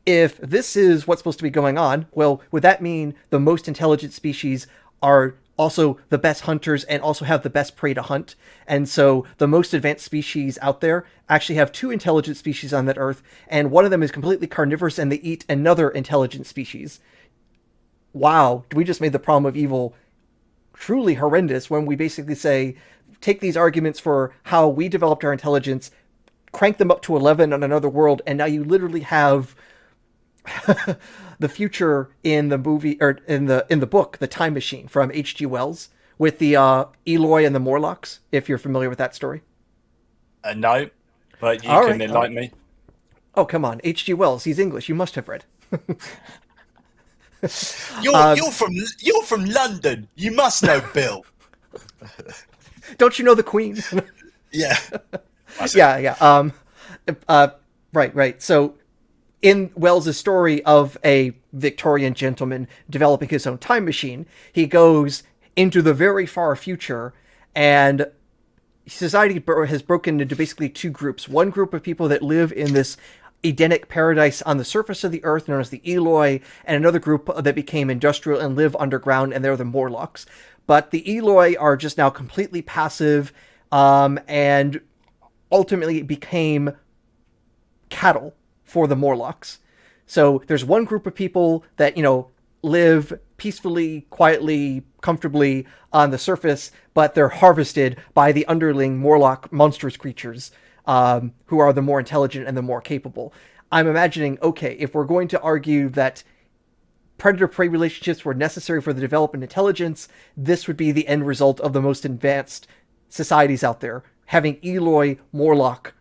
if this is what's supposed to be going on, well, would that mean the most intelligent species are also the best hunters and also have the best prey to hunt? And so the most advanced species out there actually have two intelligent species on that Earth, and one of them is completely carnivorous and they eat another intelligent species. Wow, we just made the problem of evil truly horrendous when we basically say, take these arguments for how we developed our intelligence, crank them up to 11 on another world, and now you literally have the future in the movie, or in the book, The Time Machine from H.G. Wells, with the Eloi and the Morlocks, if you're familiar with that story. No, but you can enlighten me. Oh, come on. H.G. Wells, he's English. You must have read. You're from London. You must know Bill. Don't you know the Queen? Yeah, that's it. Yeah, yeah. Uh, right, right. So in Wells's story of a Victorian gentleman developing his own time machine, he goes into the very far future, and society has broken into basically two groups. One group of people that live in this Edenic paradise on the surface of the earth, known as the Eloi, and another group that became industrial and live underground, and they're the Morlocks. But the Eloi are just now completely passive, and ultimately became cattle for the Morlocks. So there's one group of people that, live peacefully, quietly, comfortably on the surface, but they're harvested by the underling Morlock monstrous creatures, who are the more intelligent and the more capable. I'm imagining, okay, if we're going to argue that predator-prey relationships were necessary for the development of intelligence, this would be the end result of the most advanced societies out there, having Eloi Morlock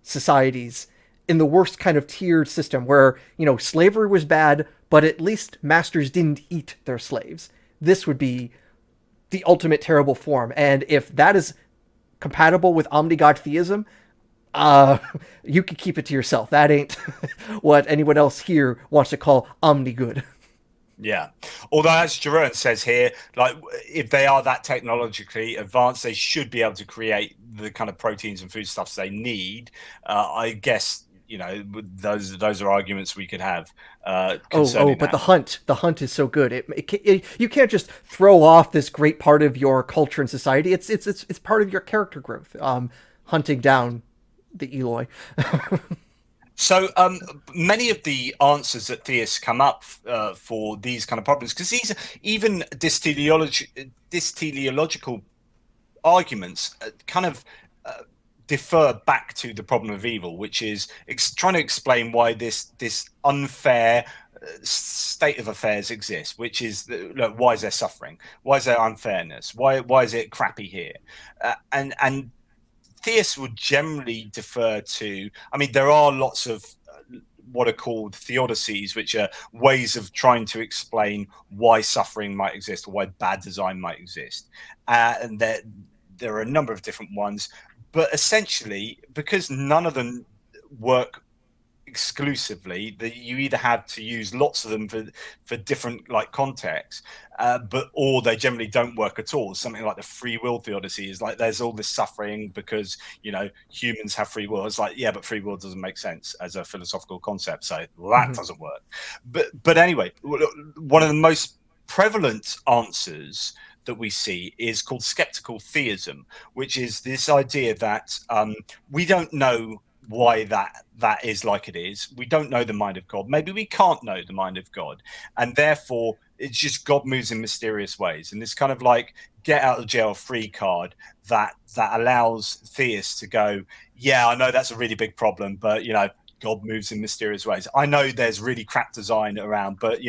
societies in the worst kind of tiered system where, slavery was bad, but at least masters didn't eat their slaves. This would be the ultimate terrible form. And if that is compatible with omnigod theism, uh, you can keep it to yourself. That ain't what anyone else here wants to call omni-good. Yeah. Although, as Jerome says here, like if they are that technologically advanced, they should be able to create the kind of proteins and foodstuffs they need. I guess those are arguments we could have concerning But that. the hunt is so good. You can't just throw off this great part of your culture and society. It's part of your character growth. Hunting down the Eloi. So many of the answers that theists come up for these kind of problems, because these even teleological arguments kind of defer back to the problem of evil, which is trying to explain why this unfair state of affairs exists, which is look, why is there suffering, why is there unfairness, why is it crappy here, and theists would generally defer to, I mean, there are lots of what are called theodicies, which are ways of trying to explain why suffering might exist or why bad design might exist. And there are a number of different ones. But essentially, because none of them work exclusively, that you either have to use lots of them for different like contexts, or they generally don't work at all. Something like the free will theodicy is like there's all this suffering because humans have free will. It's like, yeah, but free will doesn't make sense as a philosophical concept, so that Mm-hmm. doesn't work. But anyway, one of the most prevalent answers that we see is called skeptical theism, which is this idea that we don't know why that is like it is. We don't know the mind of God. Maybe we can't know the mind of God, and therefore it's just God moves in mysterious ways. And this kind of like get out of jail free card that allows theists to go, yeah, I know that's a really big problem, but God moves in mysterious ways. I know there's really crap design around, but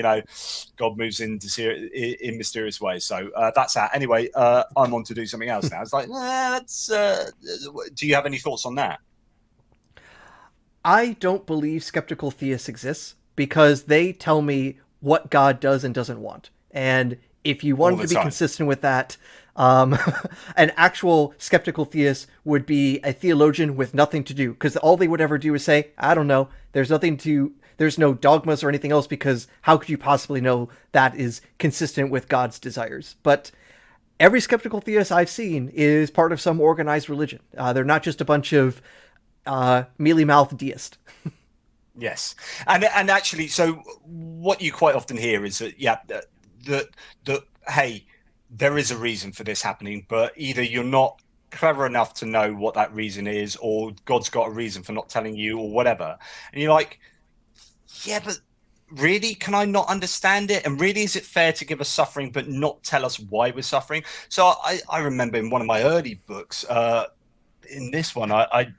God moves in mysterious ways. So that's that. Anyway, I'm on to do something else now. It's like, that's. Do you have any thoughts on that? I don't believe skeptical theists exist because they tell me what God does and doesn't want. And if you All wanted the to be time. consistent with that, an actual skeptical theist would be a theologian with nothing to do, because all they would ever do is say, I don't know, there's no dogmas or anything else, because how could you possibly know that is consistent with God's desires? But every skeptical theist I've seen is part of some organized religion. They're not just a bunch of mealy mouthed deists. Yes, and actually, so what you quite often hear is that that hey, there is a reason for this happening, but either you're not clever enough to know what that reason is, or God's got a reason for not telling you, or whatever. And you're like, yeah, but really, can I not understand it? And really, is it fair to give us suffering but not tell us why we're suffering? So I remember in one of my early books, in this one, I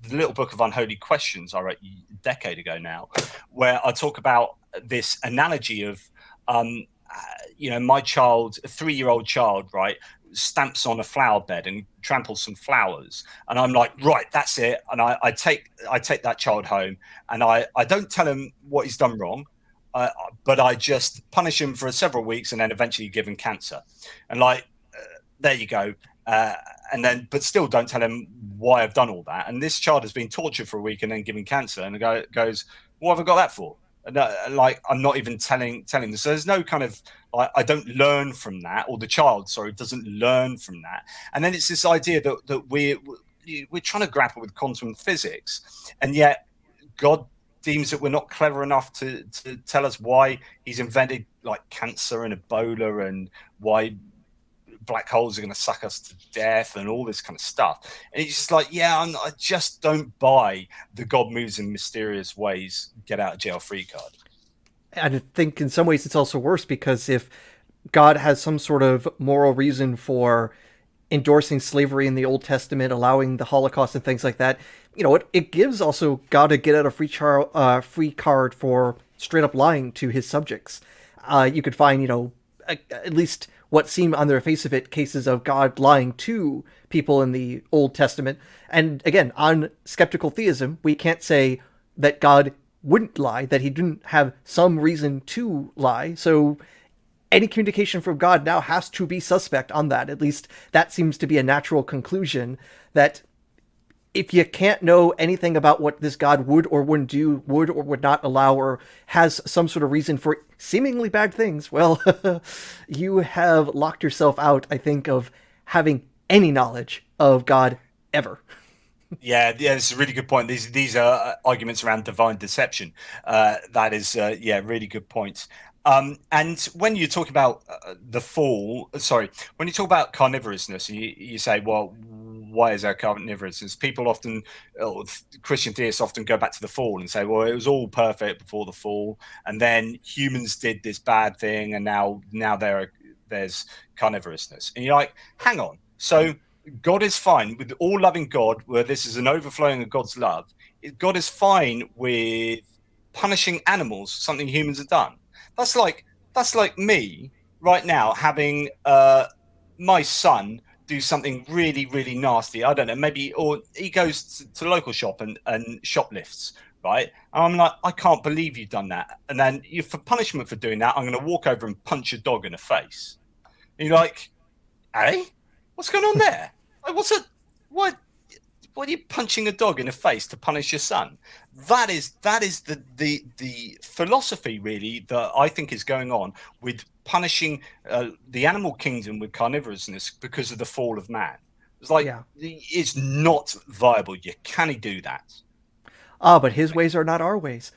the little book of unholy questions I wrote a decade ago now, where I talk about this analogy of, my child, a 3-year-old child, right, stamps on a flower bed and tramples some flowers, and I'm like, right, that's it, and I take that child home, and I don't tell him what he's done wrong. But I just punish him for several weeks and then eventually give him cancer. And like, there you go. uh, and then but still don't tell him why I've done all that. And this child has been tortured for a week and then given cancer, and the guy goes, "What have I got that for?" And, like, I'm not even telling them. So there's no kind of, like, I don't learn from that, or the child, sorry, doesn't learn from that. And then it's this idea that we're trying to grapple with quantum physics, and yet God deems that we're not clever enough to tell us why he's invented like cancer and Ebola, and why black holes are going to suck us to death and all this kind of stuff. And it's just like, yeah, I just don't buy the God moves in mysterious ways, get out of jail free card. And I think in some ways it's also worse because if God has some sort of moral reason for endorsing slavery in the Old Testament, allowing the Holocaust and things like that, it gives also God a get out of free card for straight up lying to his subjects. You could find, at least what seem on the face of it cases of God lying to people in the Old Testament. And again, on skeptical theism, we can't say that God wouldn't lie, that he didn't have some reason to lie. So any communication from God now has to be suspect on that. At least that seems to be a natural conclusion, that if you can't know anything about what this God would or wouldn't do, would or would not allow, or has some sort of reason for seemingly bad things, well, you have locked yourself out, I think, of having any knowledge of God ever. Yeah, it's a really good point. These are arguments around divine deception. That is, yeah, really good point. And when you talk about the fall, sorry, when you talk about carnivorousness, you say, well, why is there carnivorousness? People often, Christian theists often go back to the fall and say, well, it was all perfect before the fall, and then humans did this bad thing, and now there's carnivorousness. And you're like, hang on, so God is fine with all loving God, where this is an overflowing of God's love. God is fine with punishing animals, something humans have done. That's like me right now having my son do something really, really nasty. I don't know, maybe, or he goes to the local shop and shoplifts, right? And I'm like, I can't believe you've done that. And then for punishment for doing that, I'm going to walk over and punch a dog in the face. And you're like, hey, what's going on there? Like, what? What are you punching a dog in the face to punish your son? That is the philosophy really that I think is going on with punishing the animal kingdom with carnivorousness because of the fall of man. It's like, Yeah. it's not viable. You can't do that. But his ways are not our ways.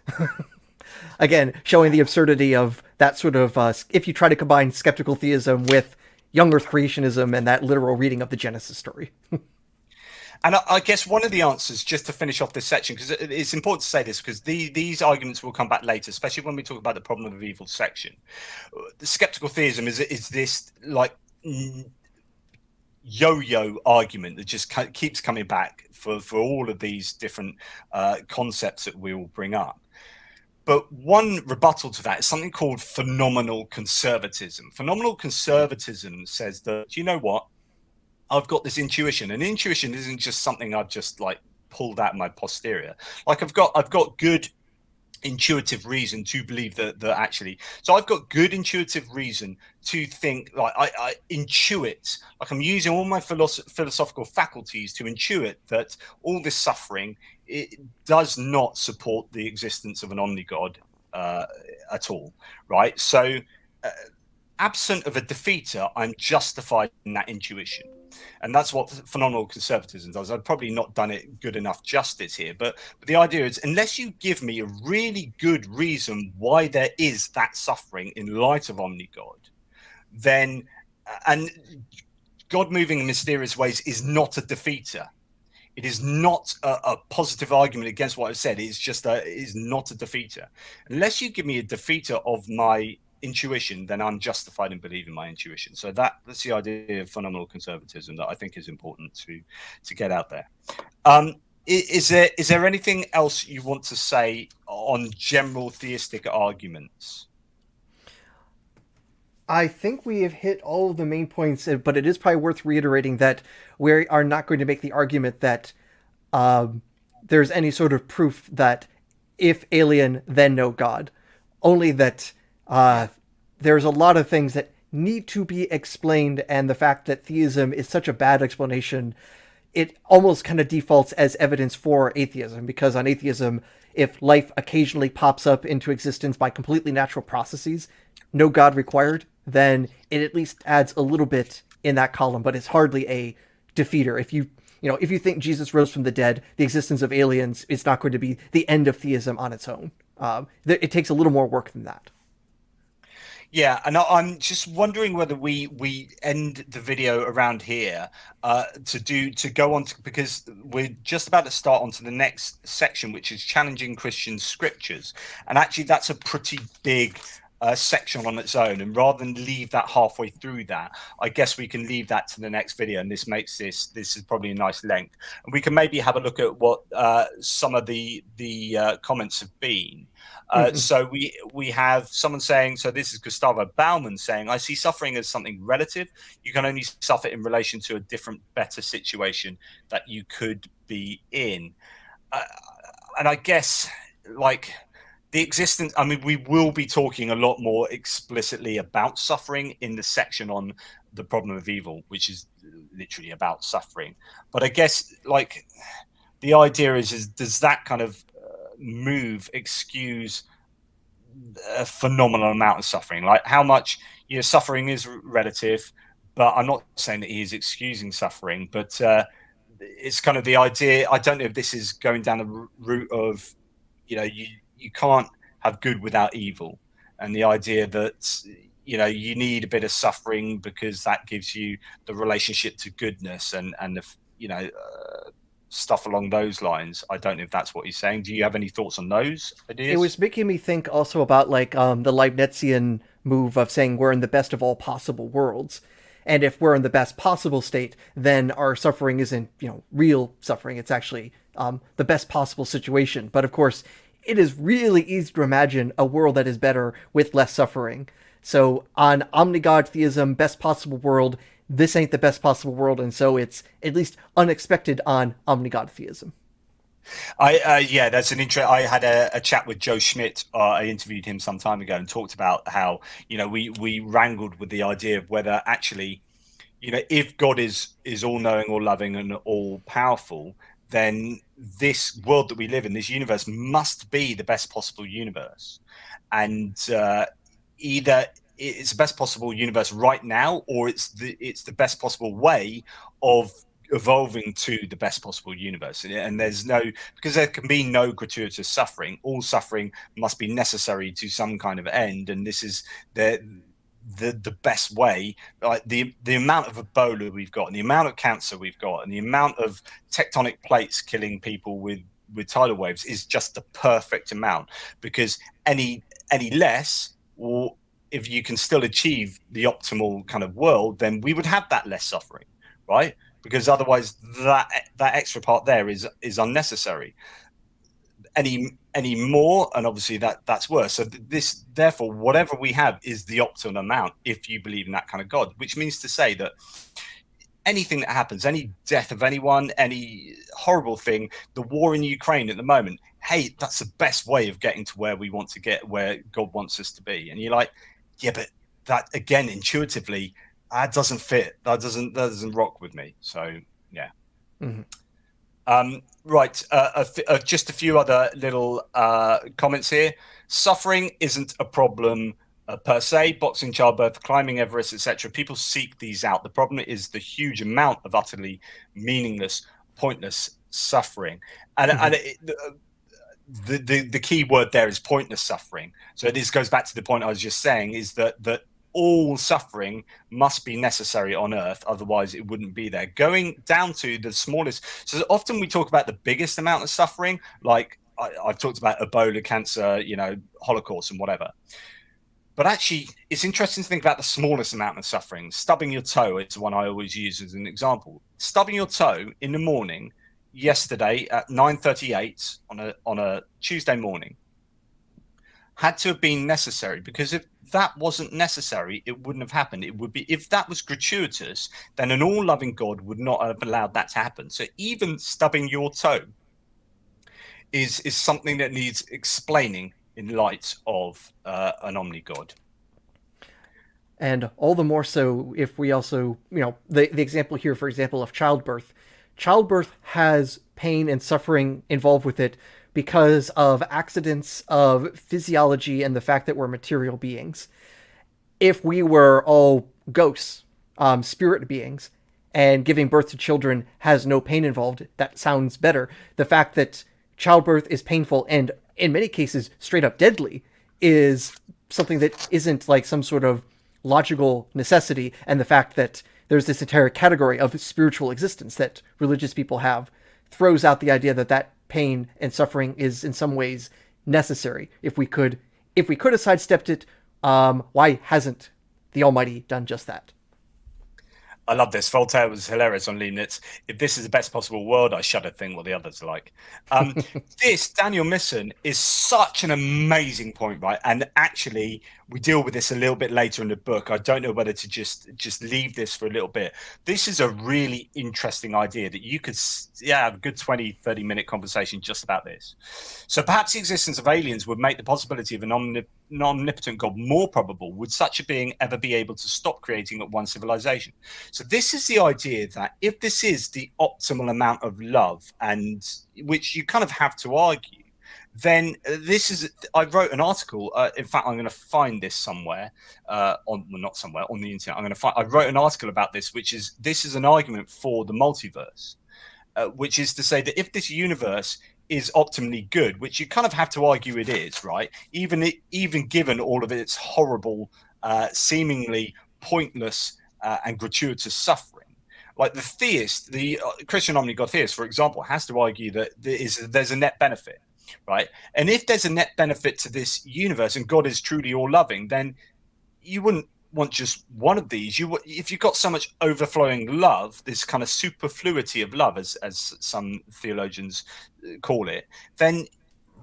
Again, showing the absurdity of that sort of, if you try to combine skeptical theism with young earth creationism and that literal reading of the Genesis story. And I guess one of the answers, just to finish off this section, because it's important to say this, because these arguments will come back later, especially when we talk about the problem of evil section. The skeptical theism is this like yo-yo argument that just keeps coming back for all of these different concepts that we will bring up. But one rebuttal to that is something called phenomenal conservatism. Phenomenal conservatism says that, you know what? I've got this intuition, and intuition isn't just something I've just like pulled out of my posterior. Like I've got good intuitive reason to believe that actually, so I've got good intuitive reason to think, like I intuit, like I'm using all my philosophical faculties to intuit that all this suffering, it does not support the existence of an omnigod at all, right? So absent of a defeater, I'm justified in that intuition. And that's what phenomenal conservatism does. I've probably not done it good enough justice here, but the idea is, unless you give me a really good reason why there is that suffering in light of omnigod, then, and God moving in mysterious ways is not a defeater. It is not a positive argument against what I've said. It's just it is not a defeater. Unless you give me a defeater of my intuition, then I'm justified in believing my intuition. So that's the idea of phenomenal conservatism that I think is important to get out there. Is there anything else you want to say on general theistic arguments? I think we have hit all of the main points, but it is probably worth reiterating that we are not going to make the argument that there's any sort of proof that if alien, then no God. Only that there's a lot of things that need to be explained, and the fact that theism is such a bad explanation, it almost kind of defaults as evidence for atheism, because on atheism, if life occasionally pops up into existence by completely natural processes, no God required, then it at least adds a little bit in that column, but it's hardly a defeater. If you think Jesus rose from the dead, the existence of aliens is not going to be the end of theism on its own. It takes a little more work than that. Yeah, and I'm just wondering whether we end the video around here to go on to, because we're just about to start onto the next section, which is challenging Christian scriptures, and actually that's a pretty big section on its own. And rather than leave that halfway through that, I guess we can leave that to the next video, and this makes this is probably a nice length, and we can maybe have a look at what some of the comments have been. Mm-hmm. So we have someone saying, so this is Gustavo Bauman saying, I see suffering as something relative. You can only suffer in relation to a different, better situation that you could be in. And I guess, like, the existence, I mean, we will be talking a lot more explicitly about suffering in the section on the problem of evil, which is literally about suffering. But I guess, like, the idea is does that kind of move excuse a phenomenal amount of suffering? Like, how much, suffering is relative, but I'm not saying that he is excusing suffering, but it's kind of the idea. I don't know if this is going down the route of, you can't have good without evil, and the idea that you need a bit of suffering because that gives you the relationship to goodness, and the stuff along those lines. I don't know if that's what he's saying. Do you have any thoughts on those It ideas? was making me think also about like the Leibnizian move of saying we're in the best of all possible worlds. And if we're in the best possible state, then our suffering isn't, real suffering. It's actually the best possible situation. But of course, it is really easy to imagine a world that is better with less suffering. So on omnigod theism, best possible world, this ain't the best possible world, and so it's at least unexpected on omnigod theism. Yeah, that's an interest. I had a chat with Joe Schmidt. I interviewed him some time ago and talked about how we wrangled with the idea of whether actually, if God is all knowing, all loving, and all powerful, then this world that we live in, this universe, must be the best possible universe, and either it's the best possible universe right now, or it's the best possible way of evolving to the best possible universe. And there's no, because there can be no gratuitous suffering. All suffering must be necessary to some kind of end, and this is the best way. Like the amount of Ebola we've got, and the amount of cancer we've got, and the amount of tectonic plates killing people with tidal waves is just the perfect amount, because any less, or if you can still achieve the optimal kind of world, then we would have that less suffering, right? Because otherwise that extra part there is unnecessary. Any more, and obviously that's worse. So this, therefore, whatever we have is the optimal amount if you believe in that kind of God, which means to say that anything that happens, any death of anyone, any horrible thing, the war in Ukraine at the moment, hey, that's the best way of getting to where we want to get, where God wants us to be. And you're like, yeah, but that, again, intuitively, that doesn't fit. That doesn't rock with me. So yeah. Mm-hmm. Right. Just a few other little comments here. Suffering isn't a problem per se. Boxing, childbirth, climbing Everest, etc. People seek these out. The problem is the huge amount of utterly meaningless, pointless suffering. And, Mm-hmm. and the key word there is pointless suffering. So this goes back to the point I was just saying, is that all suffering must be necessary on earth, otherwise it wouldn't be there. Going down to the smallest, so often we talk about the biggest amount of suffering, like I've talked about Ebola, cancer, Holocaust and whatever. But actually, it's interesting to think about the smallest amount of suffering. Stubbing your toe is the one I always use as an example. Stubbing your toe in the morning yesterday at 9:38 on a Tuesday morning had to have been necessary, because if that wasn't necessary, it wouldn't have happened. It would be, if that was gratuitous, then an all-loving God would not have allowed that to happen. So even stubbing your toe is something that needs explaining in light of an omni God. And all the more so if we also, the example here, for example, of childbirth. Childbirth has pain and suffering involved with it because of accidents of physiology and the fact that we're material beings. If we were all ghosts, spirit beings, and giving birth to children has no pain involved, that sounds better. The fact that childbirth is painful and in many cases straight up deadly is something that isn't like some sort of logical necessity, and the fact that there's this entire category of spiritual existence that religious people have throws out the idea that that pain and suffering is in some ways necessary. If we could have sidestepped it, why hasn't the Almighty done just that? I love this. Voltaire was hilarious on Leibniz. If this is the best possible world, I shudder to think what the others are like. This, Daniel Misson, is such an amazing point, right? And actually, we deal with this a little bit later in the book. I don't know whether to just leave this for a little bit. This is a really interesting idea that you could have a good 20-30 minute conversation just about this. So perhaps the existence of aliens would make the possibility of an omnipotent God more probable. Would such a being ever be able to stop creating at one civilization? So this is the idea that if this is the optimal amount of love, and which you kind of have to argue, then this is. I wrote an article. In fact, I'm going to find this somewhere not somewhere on the internet. I wrote an article about this, which is an argument for the multiverse, which is to say that if this universe is optimally good, which you kind of have to argue it is, right? Even given all of its horrible, seemingly pointless and gratuitous suffering. Like the theist, the Christian omni-God theist, for example, has to argue that there's a net benefit, right? And if there's a net benefit to this universe and God is truly all-loving, then you wouldn't want just one of these. If you've got so much overflowing love, this kind of superfluity of love, as some theologians call it, then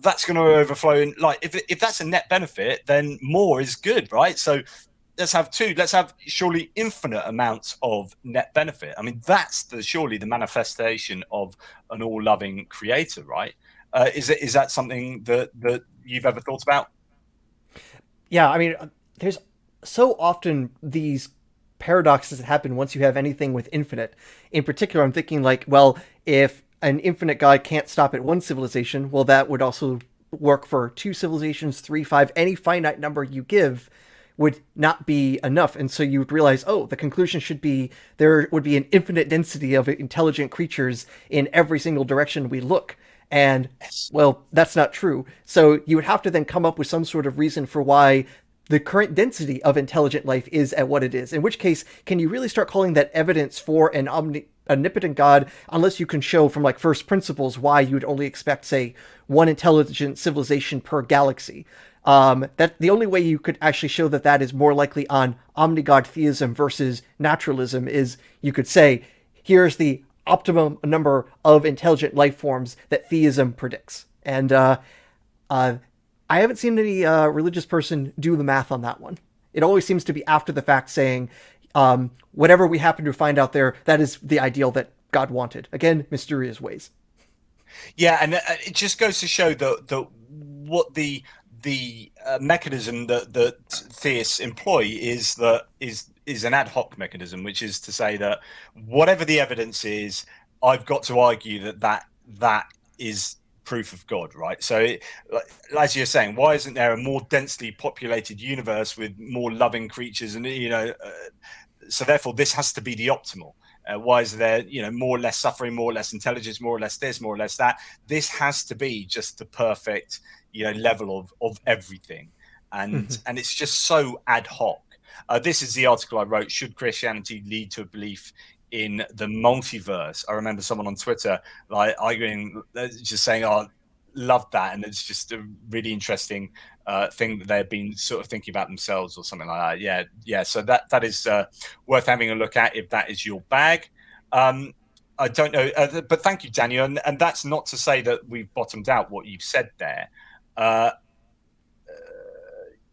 that's going to overflow. And like if that's a net benefit, then more is good, right? So let's have two. Let's have surely infinite amounts of net benefit. I mean, that's surely the manifestation of an all-loving creator, right? Is that something that you've ever thought about? Yeah, I mean, there's so often these paradoxes that happen once you have anything with infinite. In particular, I'm thinking like, well, if an infinite God can't stop at one civilization, well, that would also work for two civilizations, three, five, any finite number you give would not be enough. And so you would realize, oh, the conclusion should be there would be an infinite density of intelligent creatures in every single direction we look. And, well, that's not true. So you would have to then come up with some sort of reason for why the current density of intelligent life is at what it is. In which case, can you really start calling that evidence for an omnipotent God unless you can show from like first principles why you'd only expect, say, one intelligent civilization per galaxy? That the only way you could actually show that that is more likely on omnigod theism versus naturalism is you could say, here's the optimum number of intelligent life forms that theism predicts. And I haven't seen any religious person do the math on that one. It always seems to be after the fact saying, whatever we happen to find out there, that is the ideal that God wanted. Again, mysterious ways. Yeah, and it just goes to show that what the mechanism that theists employ is an ad hoc mechanism, which is to say that whatever the evidence is, I've got to argue that is proof of God, right? So, as you're saying, why isn't there a more densely populated universe with more loving creatures? And so therefore, this has to be the optimal. Why is there, more or less suffering, more or less intelligence, more or less this, more or less that? This has to be just the perfect, level of everything, and it's just so ad hoc. This is the article I wrote. Should Christianity lead to a belief in the multiverse? I remember someone on Twitter arguing, just saying, "Oh, love that," and it's just a really interesting thing that they've been sort of thinking about themselves or something like that. Yeah. So that is worth having a look at if that is your bag. I don't know, but thank you, Daniel. And that's not to say that we've bottomed out what you've said there.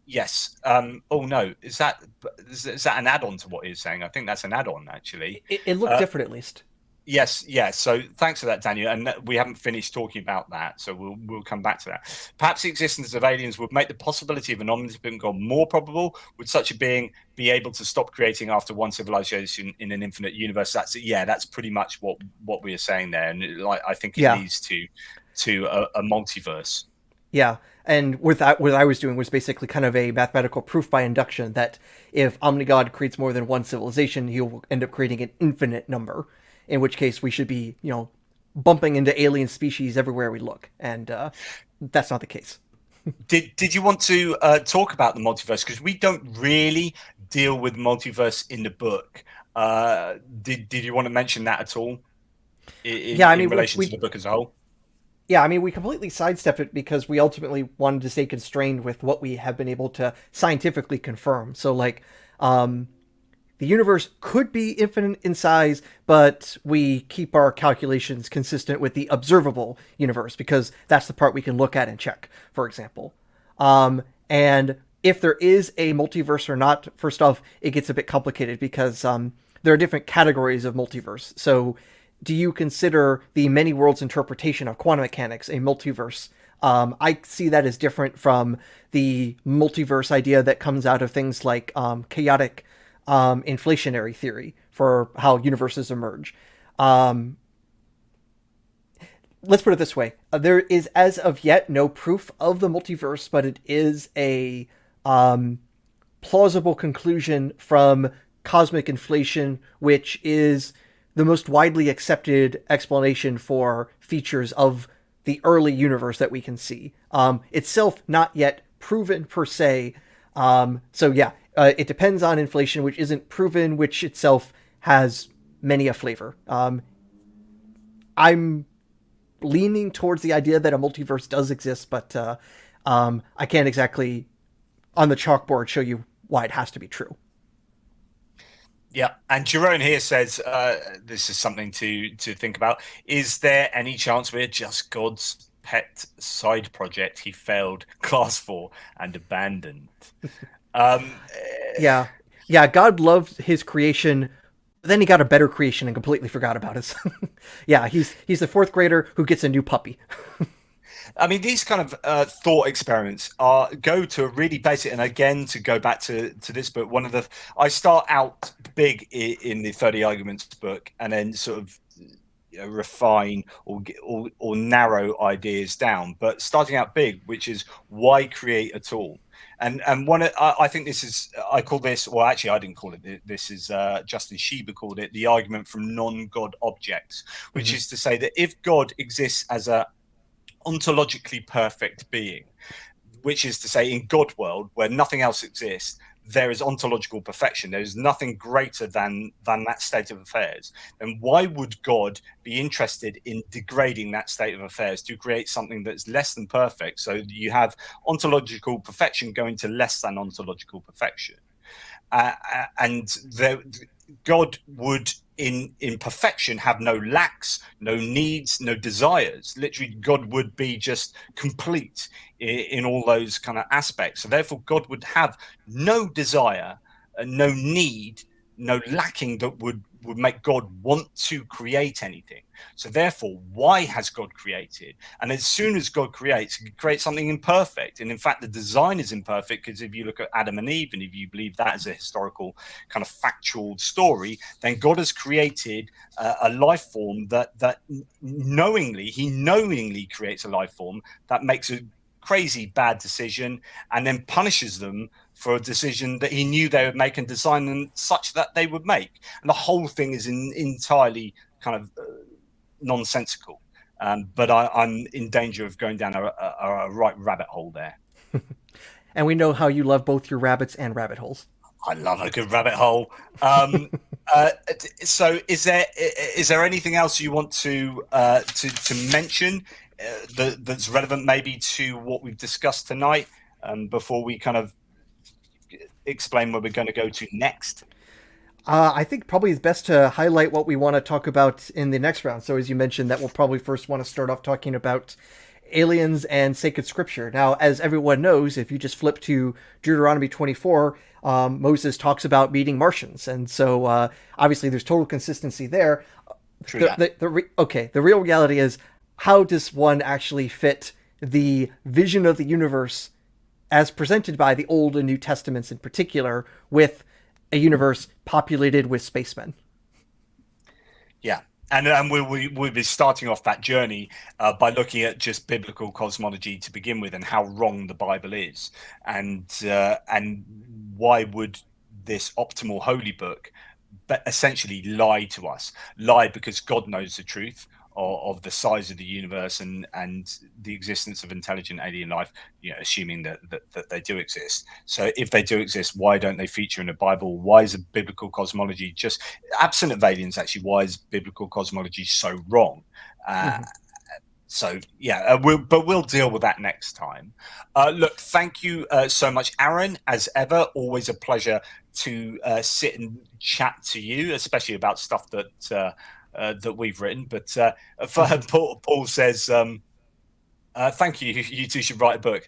Yes. Oh no, is that an add-on to what you're saying? I think that's an add-on actually. It looked different, at least. Yes, yes. So thanks for that, Daniel. And we haven't finished talking about that, so we'll come back to that. Perhaps the existence of aliens would make the possibility of an omnipotent God more probable. Would such a being be able to stop creating after one civilization in an infinite universe? That's pretty much what we are saying there, and like I think it Yeah, leads to a multiverse. yeah. And with that, what I was doing was basically kind of a mathematical proof by induction that if Omnigod creates more than one civilization, he'll end up creating an infinite number. In which case, we should be, bumping into alien species everywhere we look, and that's not the case. Did you want to talk about the multiverse? Because we don't really deal with multiverse in the book. Did you want to mention that at all Yeah, I in mean, relation to the book as a whole? we completely sidestepped it because we ultimately wanted to stay constrained with what we have been able to scientifically confirm. So, like, the universe could be infinite in size, but we keep our calculations consistent with the observable universe because that's the part we can look at and check, for example. And if there is a multiverse or not, first off, it gets a bit complicated because there are different categories of multiverse. So, do you consider the many worlds interpretation of quantum mechanics a multiverse? I see that as different from the multiverse idea that comes out of things like chaotic inflationary theory for how universes emerge. Let's put it this way: there is, as of yet, no proof of the multiverse, but it is a plausible conclusion from cosmic inflation, which is the most widely accepted explanation for features of the early universe that we can see. Itself not yet proven per se. It depends on inflation, which isn't proven, which itself has many a flavor. I'm leaning towards the idea that a multiverse does exist, but I can't exactly on the chalkboard show you why it has to be true. Yeah, and Jerome here says this is something to think about. Is there any chance we're just God's pet side project he failed class for and abandoned? Um, Yeah, yeah. God loved his creation. Then he got a better creation and completely forgot about us. Yeah, he's the fourth grader who gets a new puppy. I mean, these kind of thought experiments go to a really basic, and again, to go back to this book, I start out big in the 30 Arguments book, and then sort of refine or narrow ideas down. But starting out big, which is why create at all? And I think this is, I call this, well, actually, I didn't call it. This is Justin Schieber called it the argument from non-God objects, which Mm-hmm. is to say that if God exists as a ontologically perfect being, which is to say in God world where nothing else exists, there is ontological perfection. There is nothing greater than that state of affairs. Then why would God be interested in degrading that state of affairs to create something that's less than perfect? So you have ontological perfection going to less than ontological perfection. And God would in perfection have no lacks, no needs, no desires. Literally, God would be just complete in all those kind of aspects. So therefore, God would have no desire, no need, no lacking that would make God want to create anything. So therefore, why has God created? And as soon as God creates, he creates something imperfect. And in fact, the design is imperfect because if you look at Adam and Eve, and if you believe that as a historical kind of factual story, then God has created a life form that he knowingly creates a life form that makes a crazy bad decision and then punishes them for a decision that he knew they would make and design them such that they would make. And the whole thing is entirely kind of nonsensical. But I'm in danger of going down a right rabbit hole there. And we know how you love both your rabbits and rabbit holes. I love a good rabbit hole. Um, uh, so, is there anything else you want to mention that's relevant, maybe to what we've discussed tonight, before we kind of explain where we're going to go to next? I think probably it's best to highlight what we want to talk about in the next round. So, as you mentioned, that we'll probably first want to start off talking about aliens and sacred scripture. Now, as everyone knows, if you just flip to Deuteronomy 24, Moses talks about meeting Martians. And so, obviously, there's total consistency there. True that. The real reality is, how does one actually fit the vision of the universe as presented by the Old and New Testaments in particular with a universe populated with spacemen? Yeah. And we'll be starting off that journey by looking at just biblical cosmology to begin with, and how wrong the Bible is, and why would this optimal holy book but essentially lie to us? Lie because God knows the truth of the size of the universe and the existence of intelligent alien life, assuming that they do exist. So if they do exist, why don't they feature in the Bible? Why is a biblical cosmology just absent of aliens? Actually, why is biblical cosmology so wrong? Mm-hmm. So yeah, we'll deal with that next time. Look, thank you so much, Aaron. As ever, always a pleasure to sit and chat to you, especially about stuff that we've written. But Paul says, thank you. You two should write a book.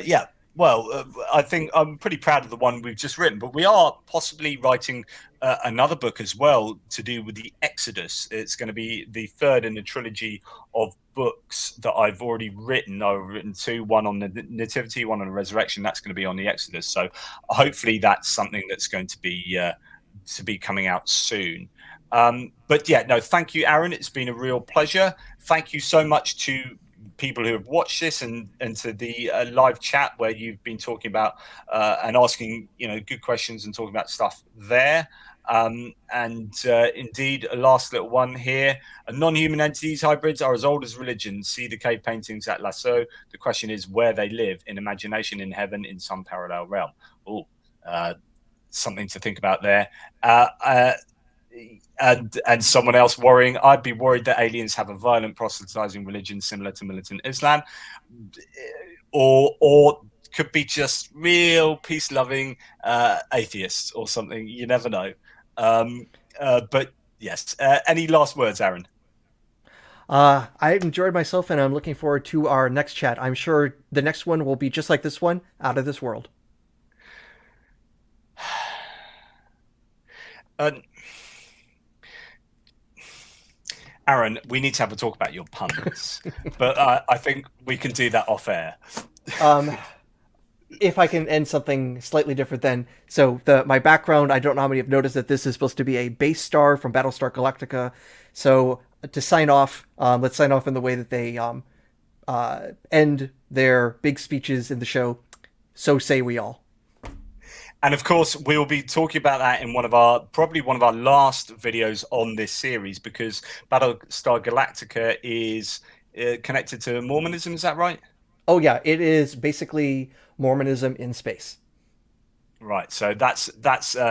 Yeah. Well, I think I'm pretty proud of the one we've just written, but we are possibly writing another book as well to do with the Exodus. It's going to be the third in a trilogy of books that I've already written. I've written two, one on the Nativity, one on the Resurrection. That's going to be on the Exodus. So hopefully that's something that's going to be coming out soon. But yeah, no, thank you, Aaron. It's been a real pleasure. Thank you so much to people who have watched this and to the live chat where you've been talking about and asking good questions and talking about stuff there. Indeed, a last little one here. Non-human entities, hybrids, are as old as religion. See the cave paintings at Lascaux. The question is where they live: in imagination, in heaven, in some parallel realm. Oh, something to think about there. And someone else worrying, I'd be worried that aliens have a violent proselytizing religion similar to militant Islam, or could be just real peace-loving atheists or something. You never know. But yes, any last words, Aaron? I enjoyed myself, and I'm looking forward to our next chat. I'm sure the next one will be just like this one, out of this world. Aaron, we need to have a talk about your puns, but I think we can do that off air. If I can end something slightly different, then my background. I don't know how many have noticed that this is supposed to be a base star from Battlestar Galactica. So to sign off, let's sign off in the way that they end their big speeches in the show. So say we all. And of course, we will be talking about that in probably one of our last videos on this series, because Battlestar Galactica is connected to Mormonism. Is that right? Oh yeah, it is basically Mormonism in space. Right, so that's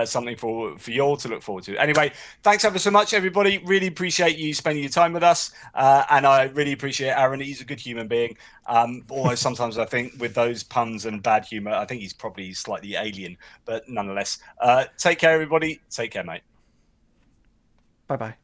something for you all to look forward to. Anyway, thanks ever so much, everybody. Really appreciate you spending your time with us, and I really appreciate Aaron. He's a good human being. Although sometimes I think with those puns and bad humor, I think he's probably slightly alien. But nonetheless, take care, everybody. Take care, mate. Bye bye.